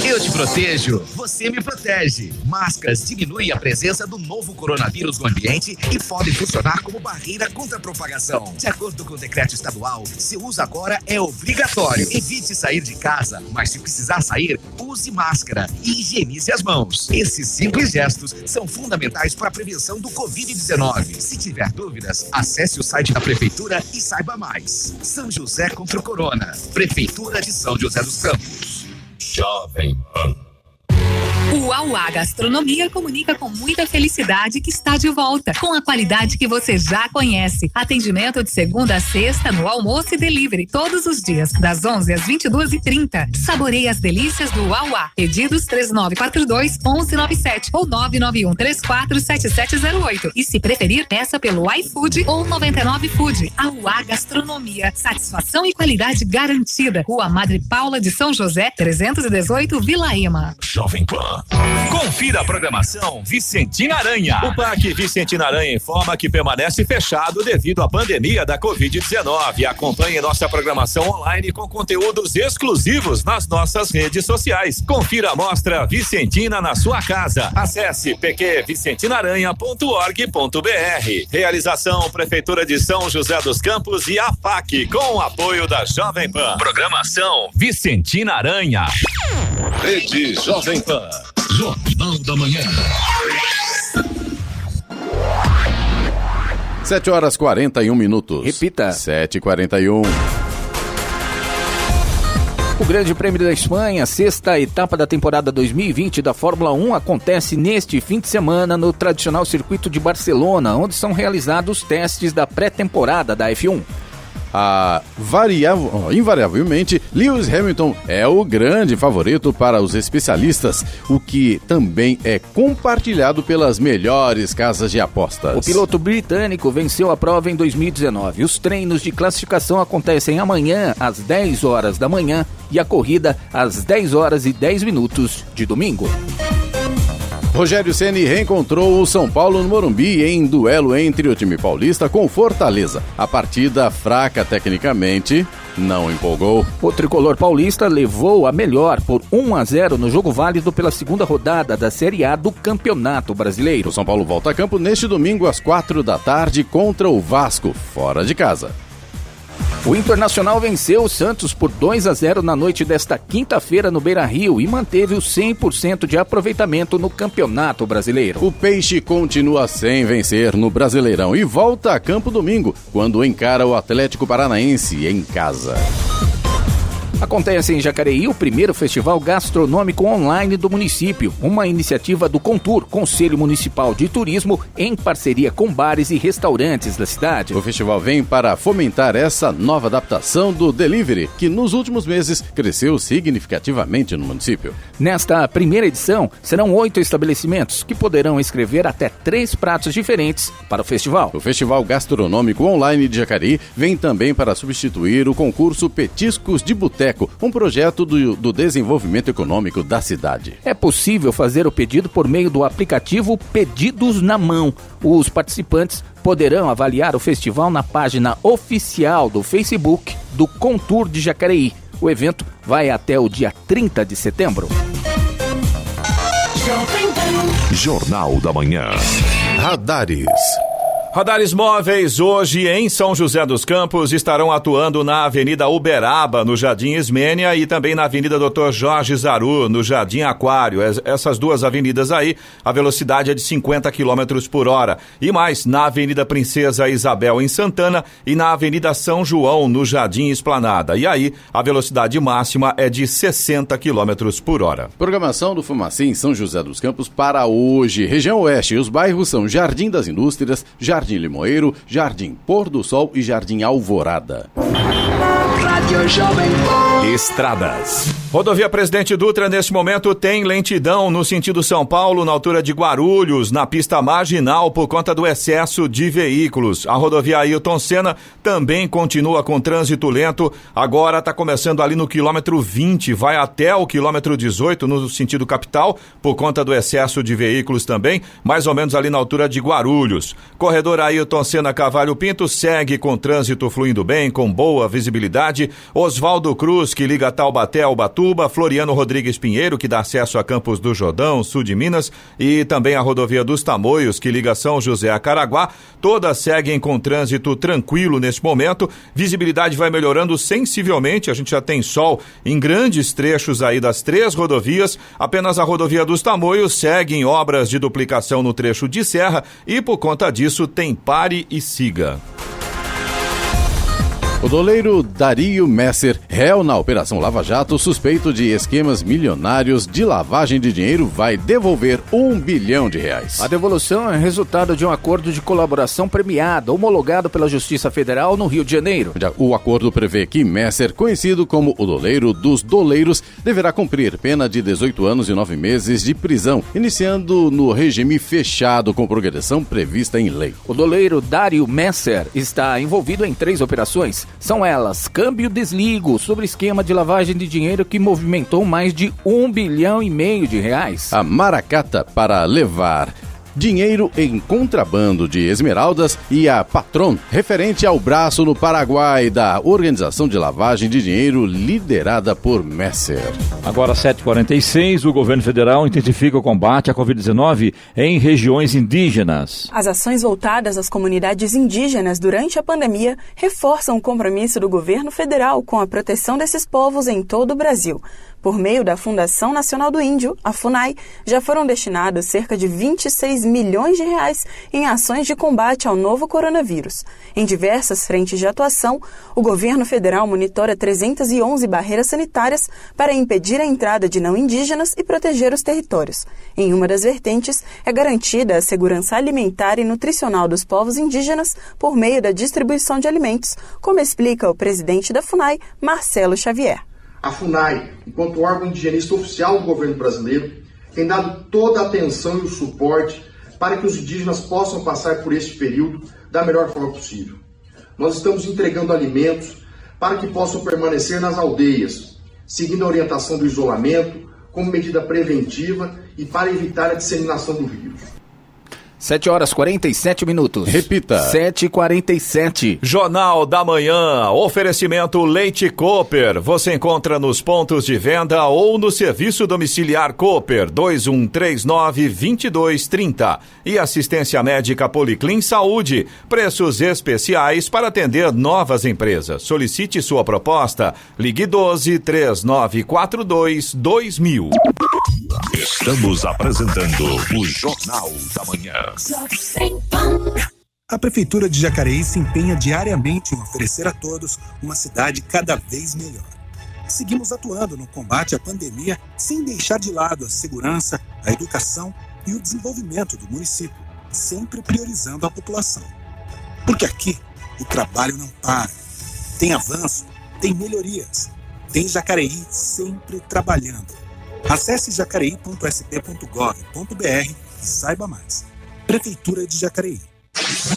Eu te protejo, você me protege. Máscaras diminuem a presença do novo coronavírus no ambiente e podem funcionar como barreira contra a propagação. De acordo com o decreto estadual, seu uso agora é obrigatório. Evite sair de casa, mas se precisar sair, use máscara e higienize as mãos. Esses simples gestos são fundamentais para a prevenção do Covid-19. Se tiver dúvidas, acesse o site da Prefeitura e saiba mais. São José contra o Corona. Prefeitura de São José dos Campos. Jovem Pan. O Auá Gastronomia comunica com muita felicidade que está de volta, com a qualidade que você já conhece. Atendimento de segunda a sexta no almoço e delivery, todos os dias, das 11 às 22h30. Saboreie as delícias do Auá. Pedidos 3942-1197 ou 991347708. E se preferir, peça pelo iFood ou 99 Food. Auá Gastronomia. Satisfação e qualidade garantida. Rua Madre Paula de São José, 318, Vila Ema. Jovem Pan. Confira a programação Vicentina Aranha. O Parque Vicentina Aranha informa que permanece fechado devido à pandemia da Covid-19. Acompanhe nossa programação online com conteúdos exclusivos nas nossas redes sociais. Confira a mostra Vicentina na sua casa. Acesse pqvicentinaranha.org.br. Realização Prefeitura de São José dos Campos e APAC, com o apoio da Jovem Pan. Programação Vicentina Aranha. Rede Jovem Pan. Jornal da Manhã. 7h41. Repita. 7h41. O Grande Prêmio da Espanha, sexta etapa da temporada 2020 da Fórmula 1, acontece neste fim de semana no tradicional circuito de Barcelona, onde são realizados testes da pré-temporada da F1. Invariavelmente, Lewis Hamilton é o grande favorito para os especialistas, o que também é compartilhado pelas melhores casas de apostas. O piloto britânico venceu a prova em 2019. Os treinos de classificação acontecem amanhã às 10 horas da manhã e a corrida às 10 horas e 10 minutos de domingo. Rogério Ceni reencontrou o São Paulo no Morumbi em duelo entre o time paulista com Fortaleza. A partida, fraca tecnicamente, não empolgou. O tricolor paulista levou a melhor por 1-0 no jogo válido pela segunda rodada da Série A do Campeonato Brasileiro. O São Paulo volta a campo neste domingo às 4h contra o Vasco, fora de casa. O Internacional venceu o Santos por 2-0 na noite desta quinta-feira no Beira-Rio e manteve o 100% de aproveitamento no Campeonato Brasileiro. O Peixe continua sem vencer no Brasileirão e volta a campo domingo, quando encara o Atlético Paranaense em casa. Acontece em Jacareí o primeiro festival gastronômico online do município, uma iniciativa do Contur, Conselho Municipal de Turismo, em parceria com bares e restaurantes da cidade. O festival vem para fomentar essa nova adaptação do delivery, que nos últimos meses cresceu significativamente no município. Nesta primeira edição, serão 8 estabelecimentos que poderão escrever até 3 pratos diferentes para o festival. O Festival Gastronômico Online de Jacareí vem também para substituir o concurso Petiscos de Boteco, um projeto do desenvolvimento econômico da cidade. É possível fazer o pedido por meio do aplicativo Pedidos na Mão. Os participantes poderão avaliar o festival na página oficial do Facebook do Contur de Jacareí. O evento vai até o dia 30 de setembro. Jornal da Manhã. Radares. Radares móveis hoje em São José dos Campos estarão atuando na Avenida Uberaba, no Jardim Ismênia, e também na Avenida Dr. Jorge Zaru, no Jardim Aquário. Essas duas avenidas aí, a velocidade é de 50 km por hora. E mais, na Avenida Princesa Isabel, em Santana, e na Avenida São João, no Jardim Esplanada. E aí, a velocidade máxima é de 60 km por hora. Programação do Fumacê em São José dos Campos para hoje. Região Oeste, os bairros são Jardim das Indústrias, Jardim Limoeiro, Jardim Pôr do Sol e Jardim Alvorada. Rádio Jovem Pan. Estradas. Rodovia Presidente Dutra, neste momento, tem lentidão no sentido São Paulo, na altura de Guarulhos, na pista marginal, por conta do excesso de veículos. A rodovia Ailton Senna também continua com trânsito lento. Agora está começando ali no quilômetro 20, vai até o quilômetro 18, no sentido capital, por conta do excesso de veículos também, mais ou menos ali na altura de Guarulhos. Corredor Ailton Senna Cavalho Pinto segue com trânsito fluindo bem, com boa visibilidade. Oswaldo Cruz, que liga Taubaté ao Ubatuba, Floriano Rodrigues Pinheiro, que dá acesso a Campos do Jordão, sul de Minas, e também a rodovia dos Tamoios, que liga São José a Caraguá, todas seguem com trânsito tranquilo neste momento. Visibilidade vai melhorando sensivelmente, a gente já tem sol em grandes trechos aí das 3 rodovias, apenas a rodovia dos Tamoios segue em obras de duplicação no trecho de serra e por conta disso tem pare e siga. O doleiro Dario Messer, réu na Operação Lava Jato, suspeito de esquemas milionários de lavagem de dinheiro, vai devolver R$1 bilhão. A devolução é resultado de um acordo de colaboração premiado, homologado pela Justiça Federal no Rio de Janeiro. O acordo prevê que Messer, conhecido como o doleiro dos doleiros, deverá cumprir pena de 18 anos e 9 meses de prisão, iniciando no regime fechado com progressão prevista em lei. O doleiro Dario Messer está envolvido em 3 operações. São elas: câmbio desligo, sobre esquema de lavagem de dinheiro que movimentou mais de R$1,5 bilhão. A maracata para levar dinheiro em contrabando de esmeraldas e a Patron, referente ao braço no Paraguai da organização de lavagem de dinheiro liderada por Messer. Agora 7h46, o governo federal intensifica o combate à Covid-19 em regiões indígenas. As ações voltadas às comunidades indígenas durante a pandemia reforçam o compromisso do governo federal com a proteção desses povos em todo o Brasil. Por meio da Fundação Nacional do Índio, a FUNAI, já foram destinados cerca de R$26 milhões em ações de combate ao novo coronavírus. Em diversas frentes de atuação, o governo federal monitora 311 barreiras sanitárias para impedir a entrada de não indígenas e proteger os territórios. Em uma das vertentes, é garantida a segurança alimentar e nutricional dos povos indígenas por meio da distribuição de alimentos, como explica o presidente da FUNAI, Marcelo Xavier. A FUNAI, enquanto órgão indigenista oficial do governo brasileiro, tem dado toda a atenção e o suporte para que os indígenas possam passar por este período da melhor forma possível. Nós estamos entregando alimentos para que possam permanecer nas aldeias, seguindo a orientação do isolamento, como medida preventiva e para evitar a disseminação do vírus. 7h47. Repita. 7h47. Jornal da Manhã. Oferecimento Leite Cooper. Você encontra nos pontos de venda ou no serviço domiciliar Cooper 2139-2230. E assistência médica Policlin Saúde. Preços especiais para atender novas empresas. Solicite sua proposta. Ligue 12-3942-2000. Estamos apresentando o Jornal da Manhã. A Prefeitura de Jacareí se empenha diariamente em oferecer a todos uma cidade cada vez melhor. Seguimos atuando no combate à pandemia sem deixar de lado a segurança, a educação e o desenvolvimento do município, sempre priorizando a população. Porque aqui o trabalho não para. Tem avanço, tem melhorias, tem Jacareí sempre trabalhando. Acesse jacareí.sp.gov.br e saiba mais. Prefeitura de Jacareí.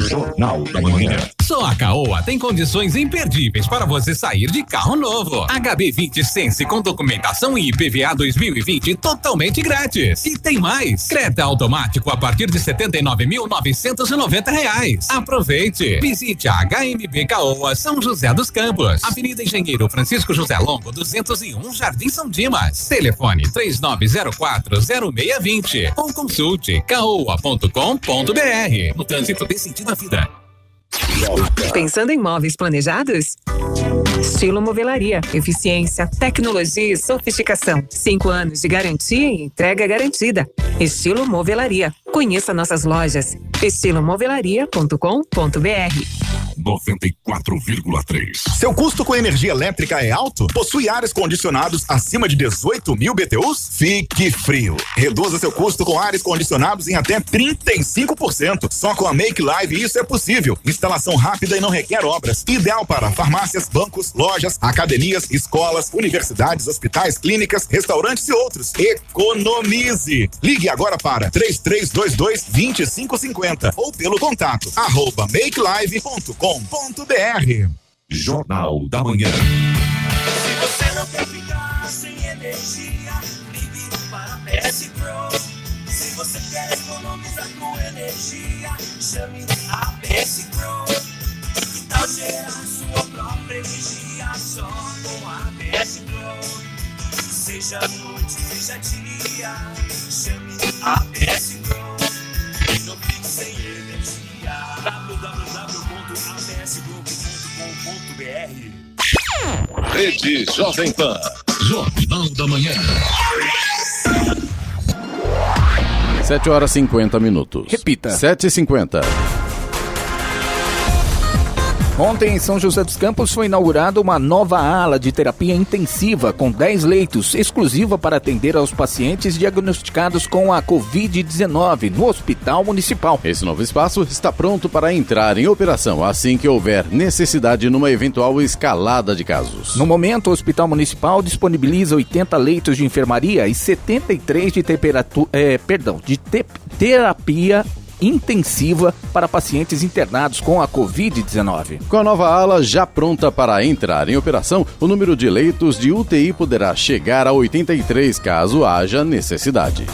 Jornal da Manhã. Só a Caoa tem condições imperdíveis para você sair de carro novo. HB20 Sense com documentação e IPVA 2020 totalmente grátis. E tem mais. Creta automático a partir de R$ 79.990. Aproveite. Visite a HMB Caoa São José dos Campos. Avenida Engenheiro Francisco José Longo 201, Jardim São Dimas. Telefone 3904-0620 ou consulte caoa.com.br. No trânsito desse sentido à vida. Pensando em móveis planejados? Estilo Movelaria. Eficiência, tecnologia e sofisticação. 5 anos de garantia e entrega garantida. Estilo Movelaria. Conheça nossas lojas. estilomovelaria.com.br. 94,3. Seu custo com energia elétrica é alto? Possui ares condicionados acima de 18 mil BTUs? Fique frio. Reduza seu custo com ares condicionados em até 35%. Só com a Make Live isso é possível. Instalação rápida e não requer obras. Ideal para farmácias, bancos, lojas, academias, escolas, universidades, hospitais, clínicas, restaurantes e outros. Economize. Ligue agora para 3322-2550 ou pelo contato @makelive.com.br. Jornal da Manhã. Se você não quer ficar sem energia, ligue para a PS Pro. Se você quer economizar com energia, chame a PS Pro. Que tal gerar sua própria energia só com a PS Pro? Seja noite, seja dia, chame a PS Pro. Não fique sem energia. www.apsgroup.com.br. Rede Jovem Pan. Jornal da Manhã. 7h50. Repita. 7h50. Ontem, em São José dos Campos, foi inaugurada uma nova ala de terapia intensiva com 10 leitos, exclusiva para atender aos pacientes diagnosticados com a Covid-19 no Hospital Municipal. Esse novo espaço está pronto para entrar em operação assim que houver necessidade numa eventual escalada de casos. No momento, o Hospital Municipal disponibiliza 80 leitos de enfermaria e 73 de terapia intensiva para pacientes internados com a Covid-19. Com a nova ala já pronta para entrar em operação, o número de leitos de UTI poderá chegar a 83 caso haja necessidade.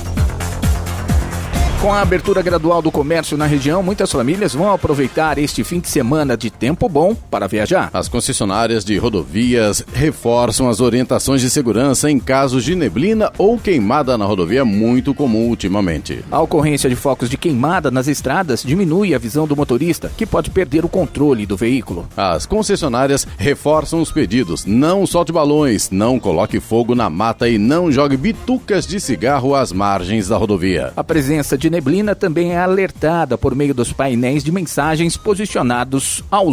Com a abertura gradual do comércio na região, muitas famílias vão aproveitar este fim de semana de tempo bom para viajar. As concessionárias de rodovias reforçam as orientações de segurança em casos de neblina ou queimada na rodovia, muito comum ultimamente. A ocorrência de focos de queimada nas estradas diminui a visão do motorista, que pode perder o controle do veículo. As concessionárias reforçam os pedidos: não solte balões, não coloque fogo na mata e não jogue bitucas de cigarro às margens da rodovia. A presença de neblina também é alertada por meio dos painéis de mensagens posicionados ao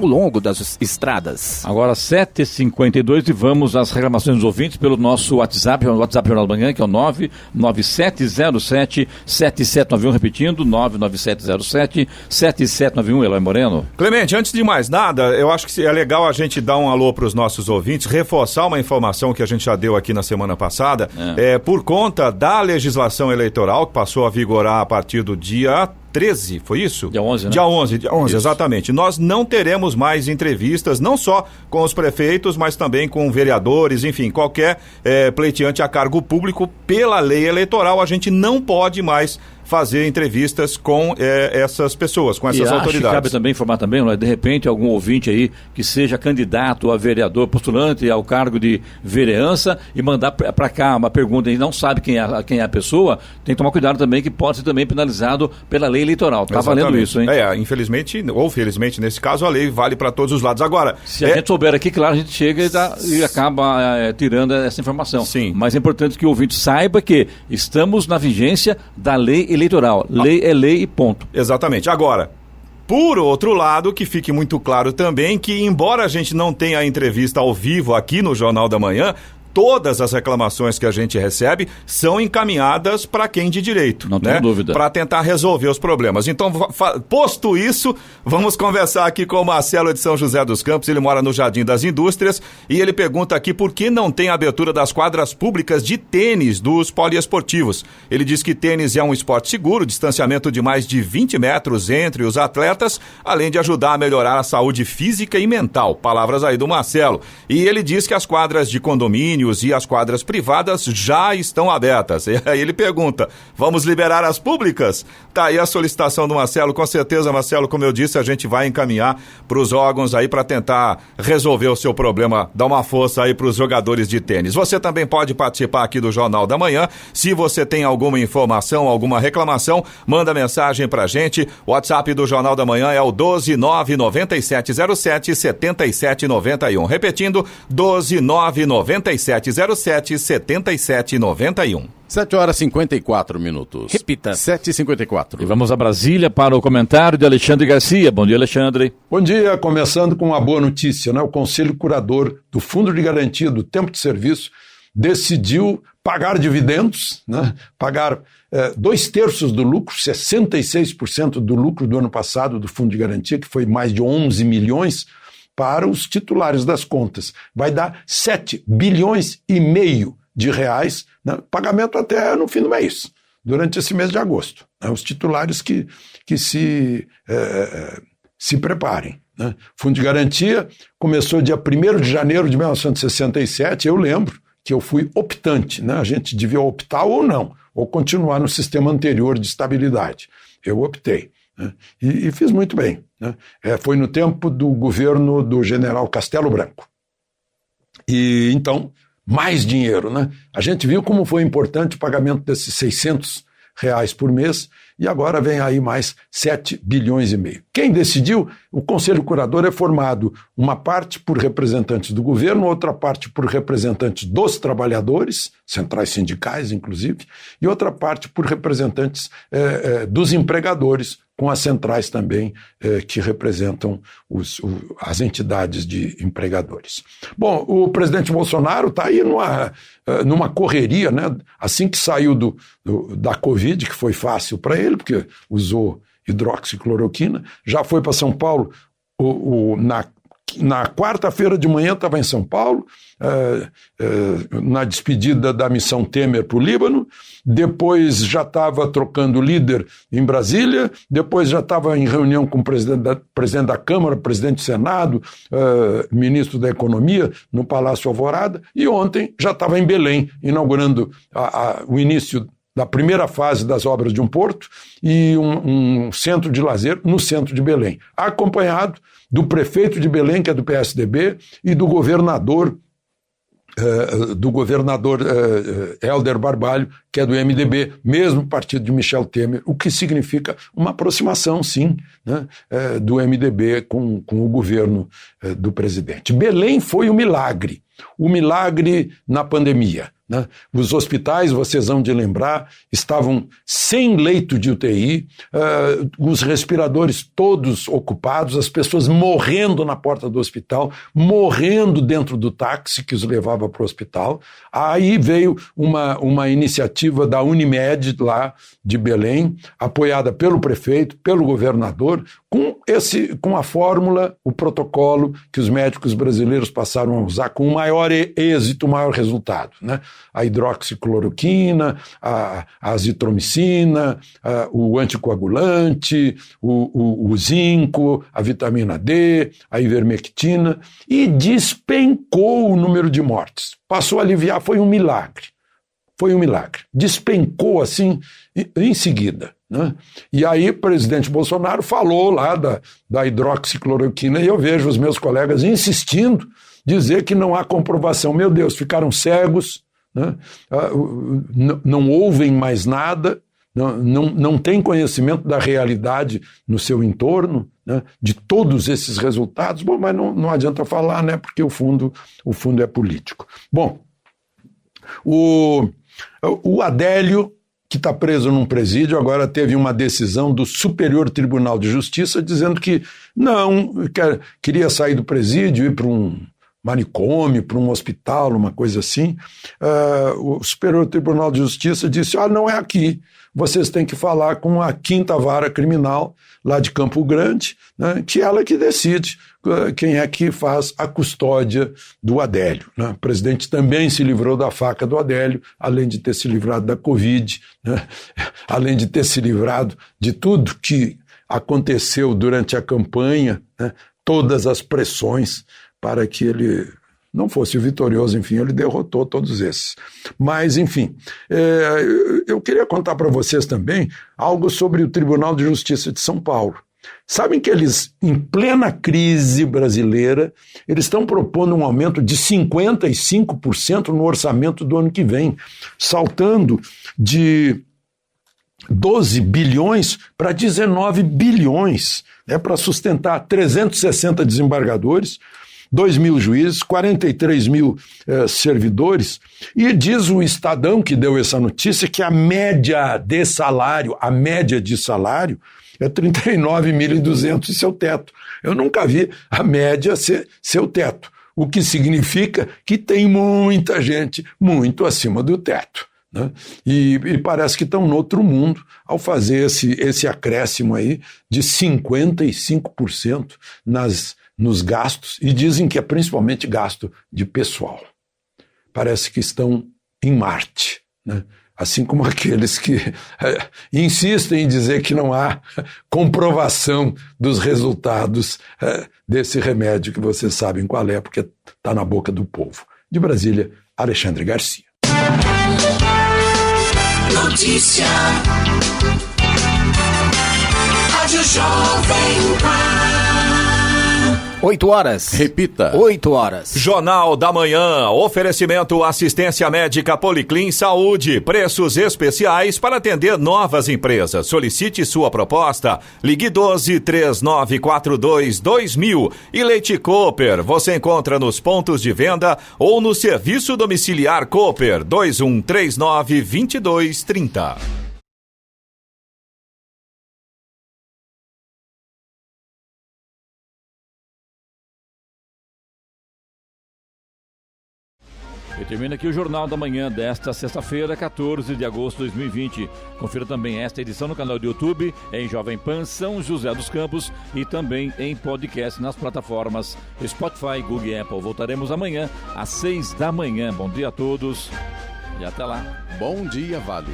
longo das estradas. Agora 7h52 e vamos às reclamações dos ouvintes pelo nosso WhatsApp, o WhatsApp Jornal da Manhã, que é o 99707-7791, repetindo, 99707-7791, Eloy Moreno. Clemente, antes de mais nada, eu acho que é legal a gente dar um alô para os nossos ouvintes, reforçar uma informação que a gente já deu aqui na semana passada, por conta da legislação eleitoral que passou a vigorar a partir do dia 13, foi isso? Dia 11, né? Dia 11, exatamente. Nós não teremos mais entrevistas, não só com os prefeitos, mas também com vereadores, enfim, qualquer pleiteante a cargo público. Pela lei eleitoral, a gente não pode mais fazer entrevistas com essas pessoas, com essas autoridades. E cabe também informar também, de repente, algum ouvinte aí que seja candidato a vereador, postulante ao cargo de vereança e mandar para cá uma pergunta e não sabe quem é a pessoa, tem que tomar cuidado também, que pode ser também penalizado pela lei eleitoral. Tá valendo isso, hein? Infelizmente, ou felizmente, nesse caso, a lei vale para todos os lados. Agora, se a gente souber aqui, claro, a gente chega e acaba tirando essa informação. Sim. Mas é importante que o ouvinte saiba que estamos na vigência da lei eleitoral. Lei é lei e ponto. Exatamente. Agora, por outro lado, que fique muito claro também que, embora a gente não tenha a entrevista ao vivo aqui no Jornal da Manhã, todas as reclamações que a gente recebe são encaminhadas para quem de direito. Não tenho dúvida. Para tentar resolver os problemas. Então, posto isso, vamos conversar aqui com o Marcelo de São José dos Campos. Ele mora no Jardim das Indústrias e ele pergunta aqui por que não tem abertura das quadras públicas de tênis dos poliesportivos. Ele diz que tênis é um esporte seguro, distanciamento de mais de 20 metros entre os atletas, além de ajudar a melhorar a saúde física e mental. Palavras aí do Marcelo. E ele diz que as quadras de condomínio e as quadras privadas já estão abertas. E aí ele pergunta, vamos liberar as públicas? Tá aí a solicitação do Marcelo. Com certeza, Marcelo, como eu disse, a gente vai encaminhar para os órgãos aí para tentar resolver o seu problema, dar uma força aí para os jogadores de tênis. Você também pode participar aqui do Jornal da Manhã. Se você tem alguma informação, alguma reclamação, manda mensagem pra gente. O WhatsApp do Jornal da Manhã é o 12997077791. Repetindo, 12997077791. 3707-7791. 7h54. Repita. 7h54. E vamos a Brasília para o comentário de Alexandre Garcia. Bom dia, Alexandre. Bom dia, começando com uma boa notícia, né? O Conselho Curador do Fundo de Garantia do Tempo de Serviço decidiu pagar dividendos, né? Pagar 2/3 do lucro, 66% do lucro do ano passado do Fundo de Garantia, que foi mais de 11 milhões, para os titulares das contas. Vai dar 7,5 bilhões de reais, né? Pagamento até no fim do mês, durante esse mês de agosto. Né? Os titulares que se preparem. Né? Fundo de Garantia começou dia 1º de janeiro de 1967, eu lembro que eu fui optante, né? A gente devia optar ou não, ou continuar no sistema anterior de estabilidade. Eu optei, né? E fiz muito bem. Né? Foi no tempo do governo do general Castelo Branco. E então, mais dinheiro, né? A gente viu como foi importante o pagamento desses R$600 por mês, e agora vem aí mais 7,5 bilhões. Quem decidiu? O Conselho Curador é formado uma parte por representantes do governo, outra parte por representantes dos trabalhadores, centrais sindicais inclusive, e outra parte por representantes dos empregadores, com as centrais também que representam as entidades de empregadores. Bom, o presidente Bolsonaro está aí numa correria, né? Assim que saiu da Covid, que foi fácil para ele, porque usou hidroxicloroquina, já foi para São Paulo na quarta-feira de manhã, estava em São Paulo, na despedida da missão Temer para o Líbano, depois já estava trocando líder em Brasília, depois já estava em reunião com o presidente da Câmara, presidente do Senado, ministro da Economia, no Palácio Alvorada, e ontem já estava em Belém, inaugurando o início da primeira fase das obras de um porto e um centro de lazer no centro de Belém, acompanhado do prefeito de Belém, que é do PSDB, e do governador Helder Barbalho, que é do MDB, mesmo partido de Michel Temer, o que significa uma aproximação, sim, né, do MDB com o governo do presidente. Belém foi o milagre na pandemia. Né? Os hospitais, vocês vão de lembrar, estavam sem leito de UTI, os respiradores todos ocupados, as pessoas morrendo na porta do hospital, morrendo dentro do táxi que os levava para o hospital. Aí veio uma iniciativa da Unimed lá de Belém, apoiada pelo prefeito, pelo governador, com a fórmula, o protocolo que os médicos brasileiros passaram a usar com o maior êxito, o maior resultado, né? A hidroxicloroquina, a azitromicina, o anticoagulante, o zinco, a vitamina D, a ivermectina, e despencou o número de mortes. Passou a aliviar, foi um milagre. Despencou assim em seguida. Né? E aí o presidente Bolsonaro falou lá da hidroxicloroquina, e eu vejo os meus colegas insistindo, dizer que não há comprovação. Meu Deus, ficaram cegos, né? Não ouvem mais nada, não têm conhecimento da realidade no seu entorno, né? De todos esses resultados. Bom, mas não adianta falar, né? Porque o fundo é político. Bom, o Adélio, que está preso num presídio, agora teve uma decisão do Superior Tribunal de Justiça dizendo que não, queria sair do presídio, ir para um manicômio, para um hospital, uma coisa assim. O Superior Tribunal de Justiça disse, não é aqui, vocês têm que falar com a 5ª Vara Criminal, lá de Campo Grande, né, que ela que decide quem é que faz a custódia do Adélio. Né? O presidente também se livrou da faca do Adélio, além de ter se livrado da Covid, né? Além de ter se livrado de tudo que aconteceu durante a campanha, né? Todas as pressões para que ele não fosse vitorioso, enfim, ele derrotou todos esses. Mas, enfim, eu queria contar para vocês também algo sobre o Tribunal de Justiça de São Paulo. Sabem que eles, em plena crise brasileira, eles estão propondo um aumento de 55% no orçamento do ano que vem, saltando de 12 bilhões para 19 bilhões, para sustentar 360 desembargadores, 2 mil juízes, 43 mil servidores, e diz o Estadão, que deu essa notícia, que a média de salário é 39.200 seu teto. Eu nunca vi a média ser seu teto, o que significa que tem muita gente muito acima do teto, né? E parece que estão no outro mundo ao fazer esse acréscimo aí de 55% nos gastos, e dizem que é principalmente gasto de pessoal. Parece que estão em Marte, né? Assim como aqueles que insistem em dizer que não há comprovação dos resultados desse remédio, que vocês sabem qual é, porque está na boca do povo. De Brasília, Alexandre Garcia. Notícia. Rádio Jovem Pan. 8 horas. Repita. 8 horas. Jornal da Manhã. Oferecimento assistência médica Policlin Saúde. Preços especiais para atender novas empresas. Solicite sua proposta. Ligue 12-3942-2000. E Leite Cooper. Você encontra nos pontos de venda ou no serviço domiciliar Cooper 2139-2230. E termina aqui o Jornal da Manhã desta sexta-feira, 14 de agosto de 2020. Confira também esta edição no canal do YouTube, em Jovem Pan São José dos Campos e também em podcast nas plataformas Spotify, Google e Apple. Voltaremos amanhã às 6 da manhã. Bom dia a todos e até lá. Bom dia, Vale.